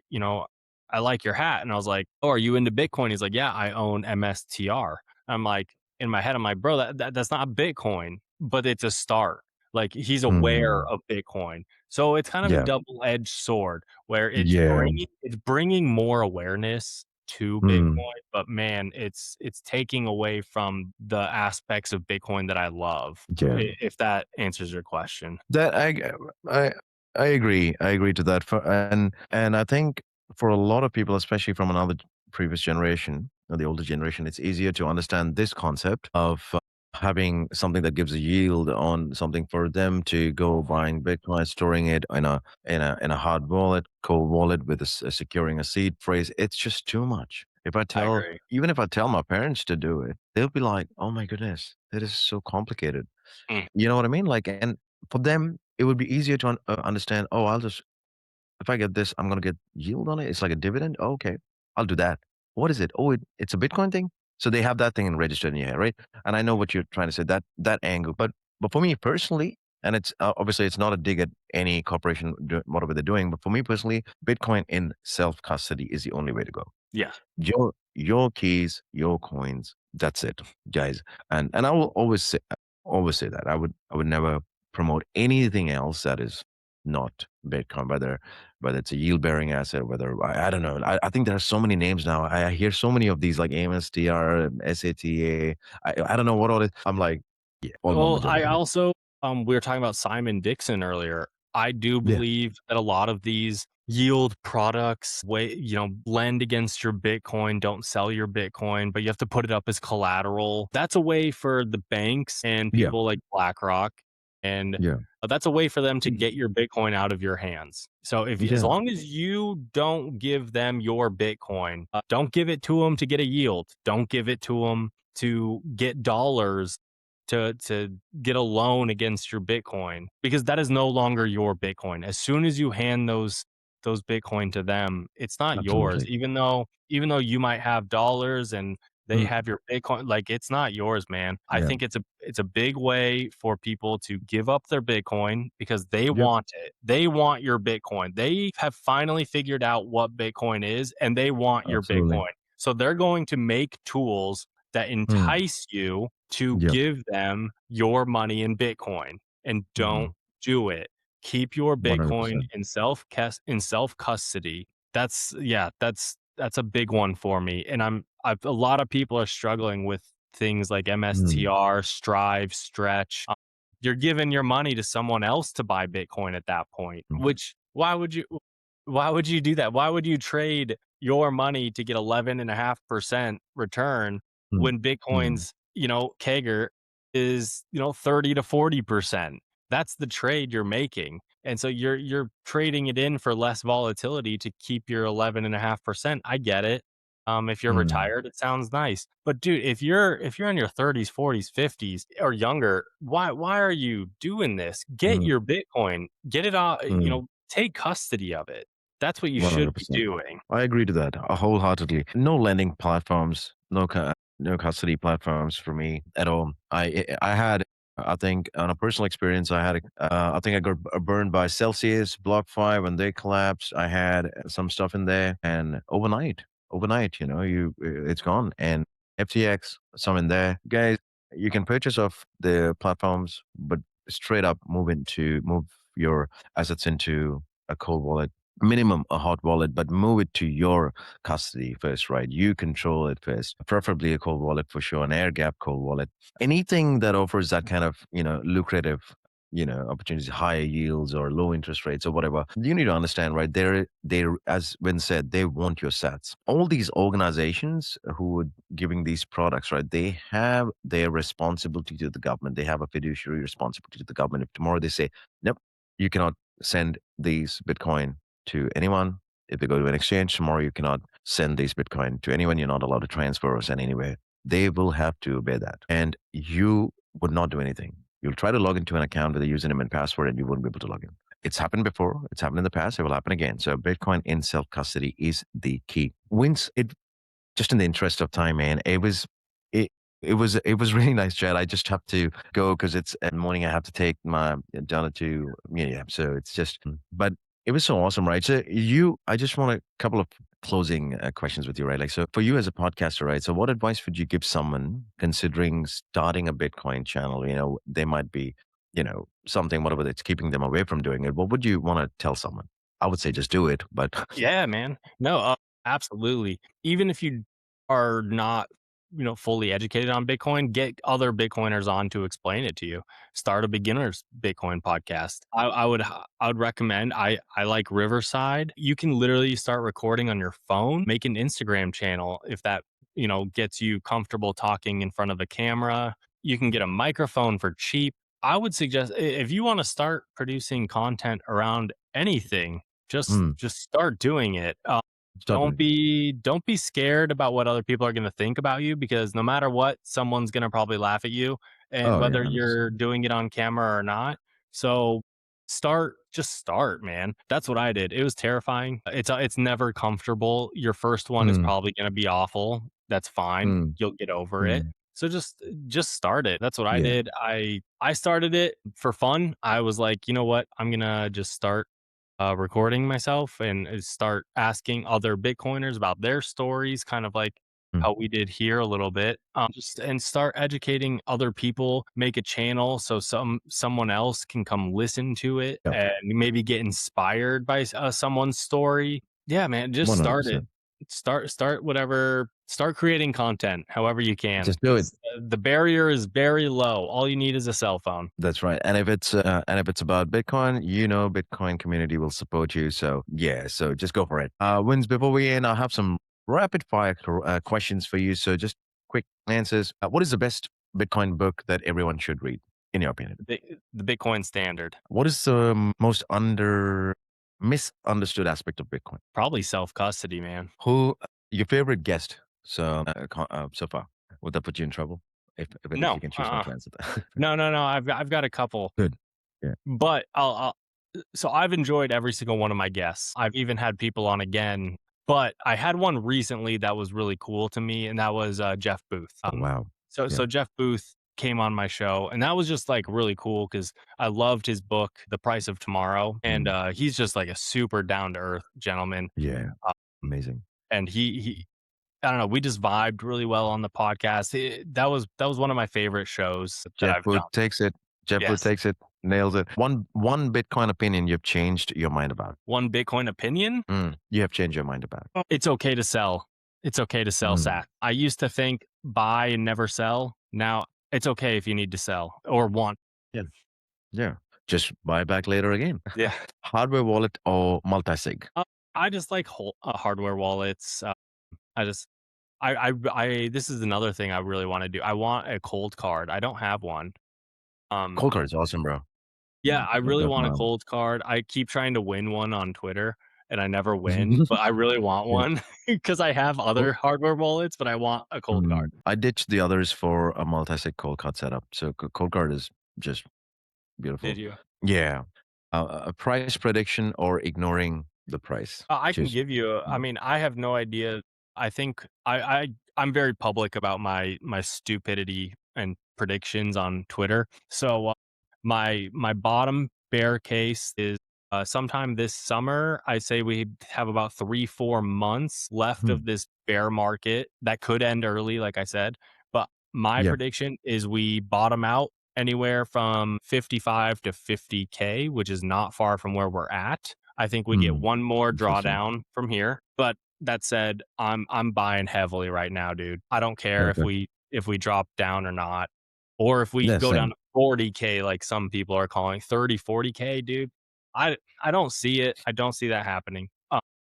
I like your hat." And I was like, "Oh, are you into Bitcoin?" He's like, "Yeah, I own MSTR." I'm like, in my head, I'm like, "Bro, that's not Bitcoin, but it's a start." Like he's aware Mm, of Bitcoin. So it's kind of a yeah. double-edged sword where Yeah. it's bringing more awareness to Mm, Bitcoin, but man, it's taking away from the aspects of Bitcoin that I love, yeah. if that answers your question. That I I agree. I agree to that. And I think for a lot of people, especially from another previous generation, or the older generation, it's easier to understand this concept of having something that gives a yield on something for them to go buying Bitcoin, storing it in a hard wallet, cold wallet with securing a seed phrase. It's just too much. I agree. Even if I tell my parents to do it, they'll be like, "Oh my goodness, that is so complicated." Mm. You know what I mean? Like, and for them, it would be easier to understand. Oh, I'll just if I get this, I'm gonna get yield on it. It's like a dividend. Oh, okay, I'll do that. What is it? Oh, it's a Bitcoin thing. So they have that thing registered in your head, right? And I know what you're trying to say, that angle. But for me personally, and it's obviously it's not a dig at any corporation, whatever they're doing. But for me personally, Bitcoin in self custody is the only way to go. Yeah. Your keys, your coins. That's it, guys. And I will always say that I would never promote anything else that is not Bitcoin, whether it's a yield bearing asset, whether I don't know. I think there are so many names now. I hear so many of these like AMSTR, SATA. I don't know what all it. I'm like, yeah, all mumbo Well, I jumbo. also, we were talking about Simon Dixon earlier. I do Yeah, believe that a lot of these yield products lend against your Bitcoin, don't sell your Bitcoin, but you have to put it up as collateral. That's a way for the banks and yeah, people like BlackRock. and Yeah. that's a way for them to get your Bitcoin out of your hands. So if as Yeah. long as you don't give them your Bitcoin, don't give it to them to get a yield. Don't give it to them to get dollars to get a loan against your Bitcoin because that is no longer your Bitcoin. As soon as you hand those Bitcoin to them, it's not yours. Absolutely. Even though you might have dollars and they Mm. have your Bitcoin, like it's not yours, man. I Yeah. think it's a big way for people to give up their Bitcoin because they Yep. want it. They want your Bitcoin. They have finally figured out what Bitcoin is and they want your Absolutely. Bitcoin. So they're going to make tools that Mm. entice you to Yep. give them your money in Bitcoin and don't Mhm. do it. Keep your Bitcoin 100%. in self custody. That's a big one for me. And I've a lot of people are struggling with things like Mm. MSTR, Strive, Stretch. You're giving your money to someone else to buy Bitcoin at that point. Mm. Which why would you do that? Why would you trade your money to get 11.5% return Mm. when Mm. Bitcoin's, CAGR is, 30 to 40%? That's the trade you're making. And so you're trading it in for less volatility to keep your 11.5%. I get it. If you're Mm. retired, it sounds nice. But dude, if you're in your 30s, 40s, 50s or younger, why are you doing this? Get Mm. your Bitcoin. Get it out, Mm. take custody of it. That's what you should be 100%. doing. I agree to that wholeheartedly. No lending platforms, no custody platforms for me at all. I had, I think, on a personal experience, I think I got burned by Celsius, BlockFi when they collapsed. I had some stuff in there, and overnight, it's gone. And FTX, some in there, guys. You can purchase off the platforms, but straight up move your assets into a cold wallet, minimum a hot wallet, but move it to your custody first, right? You control it first, preferably a cold wallet for sure, an air gap cold wallet. Anything that offers that kind of, lucrative, opportunities, higher yields or low interest rates or whatever. You need to understand, right? As Vin said, they want your sats. All these organizations who are giving these products, right? They have their responsibility to the government. They have a fiduciary responsibility to the government. If tomorrow they say, nope, you cannot send these Bitcoin to anyone. If they go to an exchange tomorrow, you cannot send these Bitcoin to anyone. You're not allowed to transfer or send anywhere. They will have to obey that. And you would not do anything. You'll try to log into an account with a username and password and you won't be able to log in. It's happened before. It's happened in the past. It will happen again. So Bitcoin in self custody is the key. Once it just in the interest of time, man, it it was really nice chat. I just have to go because it's in the morning. I have to take my daughter to yeah. So it's just, but it was so awesome, right? So I just want a couple of closing questions with you, right? Like, so for you as a podcaster, right? So what advice would you give someone considering starting a Bitcoin channel? They might be, something whatever that's keeping them away from doing it. What would you want to tell someone? I would say just do it, but Yeah, man. No, absolutely. Even if you are not, fully educated on Bitcoin, get other Bitcoiners on to explain it to you. Start a beginner's Bitcoin podcast. I would recommend. I like Riverside. You can literally start recording on your phone, make an Instagram channel if that gets you comfortable talking in front of a camera. You can get a microphone for cheap. I would suggest if you want to start producing content around anything, just mm, just start doing it. start Don't doing it. be scared about what other people are going to think about you because no matter what, someone's going to probably laugh at you, and Oh yeah, whether 100%. you're doing it on camera or not. So just start, man. That's what I did. It was terrifying. It's never comfortable. Your first one is Mm, probably going to be awful. That's fine. mm, You'll get over it. mm. So just start it. That's what I Yeah. did. I started it for fun. I was like, you know what? I'm gonna just start recording myself and start asking other Bitcoiners about their stories, kind of like Mm. how we did here a little bit. Just and start educating other people. Make a channel so someone else can come listen to it Yep. and maybe get inspired by someone's story. Yeah, man, just start it. 100%. Start whatever. Start creating content however you can. Just do it. The barrier is very low. All you need is a cell phone. That's right. And if it's about Bitcoin, Bitcoin community will support you. So yeah, so just go for it. Wins, before we end, I have some rapid fire questions for you. So just quick answers. What is the best Bitcoin book that everyone should read? in your opinion? The the Bitcoin standard. What is the most misunderstood aspect of Bitcoin? Probably self-custody, man. Who your favorite guest so far? Would that put you in trouble if No, you can choose not to answer that? No, no, no, I've got a couple, Good. Yeah. but so I've enjoyed every single one of my guests. I've even had people on again, but I had one recently that was really cool to me, and that was, Jeff Booth. Oh, wow. Yeah. So Jeff Booth came on my show, and that was just, like, really cool because I loved his book, The Price of Tomorrow, and, Mm. he's just, like, a super down to earth gentleman, Yeah. uh, Amazing. and he I don't know, we just vibed really well on the podcast. That was one of my favorite shows that Jeff I've Booth done. takes it. Jeff Booth Yes. takes it. Nails it. One Bitcoin opinion you've changed your mind about. One Bitcoin opinion? You have changed your mind about. It's okay to sell. It's okay to sell Mm. sat. I used to think buy and never sell. Now it's okay if you need to sell or want. Yeah. Yeah. Just buy back later again. Yeah. Hardware wallet or multi-sig? Uh, I just like hardware wallets. I just this is another thing I really want to do. I want a cold card. I don't have one. Um Cold card is awesome, bro. yeah, I really That's want a my cold card. I keep trying to win one on Twitter and I never win, but I really want Yeah. one because I have Oh, other hardware wallets, but I want a cold card. I ditched the others for a multi-sig cold card setup. So cold card is just Did beautiful. you? Yeah. A price prediction or ignoring the price. I can Choose. give you I Mm. mean, I have no idea. I think I'm very public about my stupidity and predictions on Twitter. So, my bottom bear case is, sometime this summer, I say we have about 3, 4 months left Hmm. of this bear market that could end early, like I said, but my Yeah. prediction is we bottom out anywhere from 55 to 50K, which is not far from where we're at. I think we get Hmm. one more Interesting. drawdown from here. But that said, I'm buying heavily right now, dude. I don't care Okay. if we drop down or not, or if we Yeah. go down Same. to 40K like some people are calling 30, 40K, dude. I don't see it. I don't see that happening.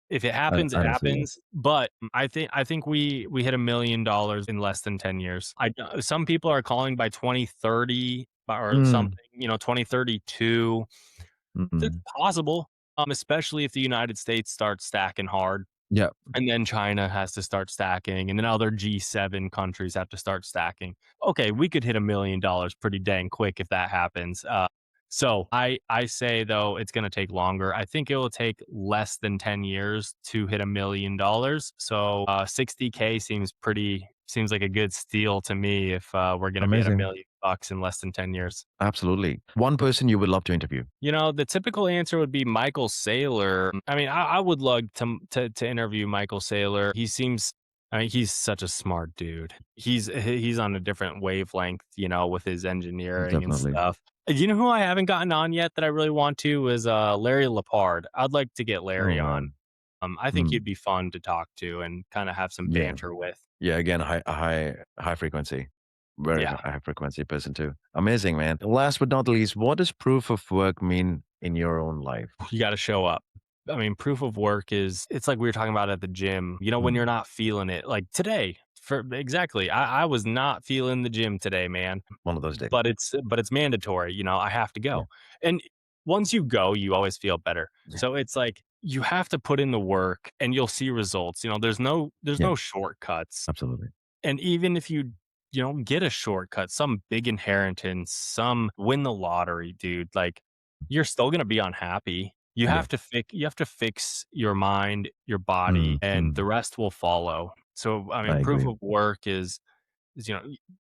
If it happens, I it don't see that. happens. But I think we hit $1 million in less than 10 years. Some people are calling by 2030 or Mm. something, 2032. It's Mm. possible, especially if the United States starts stacking hard, Yeah. and then China has to start stacking, and then other G7 countries have to start stacking. Okay, we could hit $1 million pretty dang quick if that happens. So I say though it's going to take longer. I think it will take less than 10 years to hit $1 million. So 60K seems like a good steal to me if we're going to be at a Amazing. million bucks in less than 10 years. Absolutely. One person you would love to interview. The typical answer would be Michael Saylor. I mean, I would love to interview Michael Saylor. I mean, he's such a smart dude. He's on a different wavelength, with his engineering and Definitely. stuff. You know who I haven't gotten on yet that I really want to is Larry Lepard. I'd like to get Oh, Larry on. man. I think Mm. he'd be fun to talk to and kind of have some Yeah. banter with. Yeah. Again, high frequency. Very Yeah. high frequency person too. Amazing, man. Last but not least, what does proof of work mean in your own life? You gotta show up. I mean, proof of work it's like we were talking about at the gym, when Mm. you're not feeling it. Like today, for exactly. I was not feeling the gym today, man. One of those days. But it's mandatory, I have to Yeah. go. And once you go, you always feel better. Yeah. So it's like you have to put in the work and you'll see results. There's Yeah. no shortcuts. Absolutely. And even if you get a shortcut, some big inheritance, some win the lottery, dude, like you're still going to be unhappy. Yeah. You have to fix your mind, your body, Mm. and Mm. the rest will follow. So, I mean, I proof agree. of work is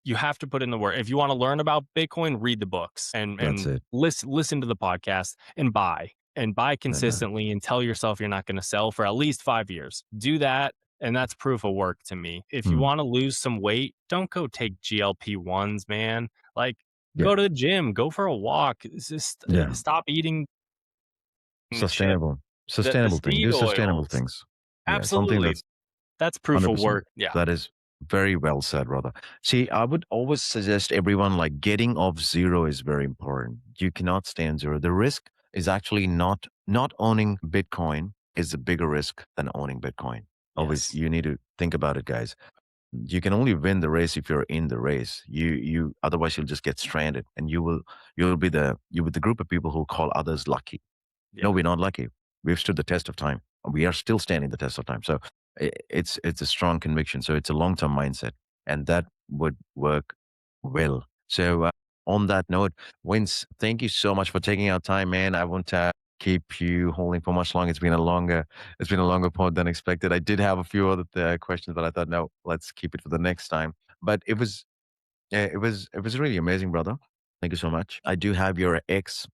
you have to put in the work. If you want to learn about Bitcoin, read the books That's and it. listen to the podcast and buy Uh, consistently and tell yourself you're not going to sell for at least 5 years. Do that and that's proof of work to me. If you mm. want to lose some weight, don't go take GLP-1s, man. Like Yeah. go to the gym, go for a walk. Just Yeah. stop eating the shit. Sustainable. The Sustainable thing. seed Do sustainable oils. things. Yeah. Something Absolutely. that's That's proof of 100%. work. Yeah. That is very well said, brother. See, I would always suggest everyone like getting off zero is very important. You cannot stay on zero. The risk is actually not owning Bitcoin is a bigger risk than owning Bitcoin. Always Yes. you need to think about it, guys. you can only win the race if you're in the race. You otherwise you'll just get stranded, and you'll be the group of people who call others lucky. No, Yeah. we're not lucky. We've stood the test of time. We are still standing the test of time. So it's a strong conviction. So it's a long term mindset, and that would work well. So on that note, Vince, thank you so much for taking our time, man. I won't keep you holding for much longer. It's been a longer pod than expected. I did have a few other questions, but I thought no, let's keep it for the next time. But it was really amazing, brother. Thank you so much. I do have your X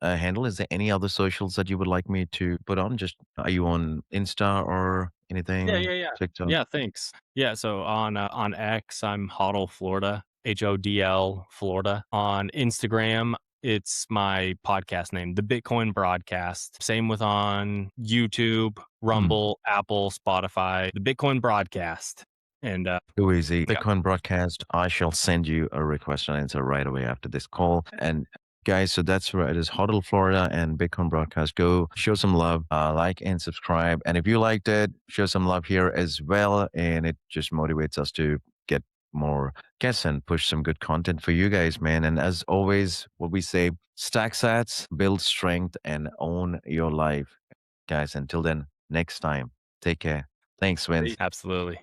handle. Is there any other socials that you would like me to put on? Just are you on Insta or Yeah, anything? yeah, yeah. TikTok? Yeah, thanks. Yeah, so on X, I'm Hodl Florida, HODL Florida. On Instagram, it's my podcast name, The Bitcoin Broadcast. Same with on YouTube, Hmm. Rumble, Apple, Spotify, The Bitcoin Broadcast. And Too easy. yeah, Bitcoin broadcast. I shall send you a request and answer right away after this call. And guys, so that's where it is. Huddle, Florida, and Bitcoin broadcast. Go show some love, like and subscribe. And if you liked it, show some love here as well. And it just motivates us to get more guests and push some good content for you guys, man. And as always, what we say, stack sats, build strength, and own your life, guys. Until then, next time, take care. Thanks, Vince. absolutely.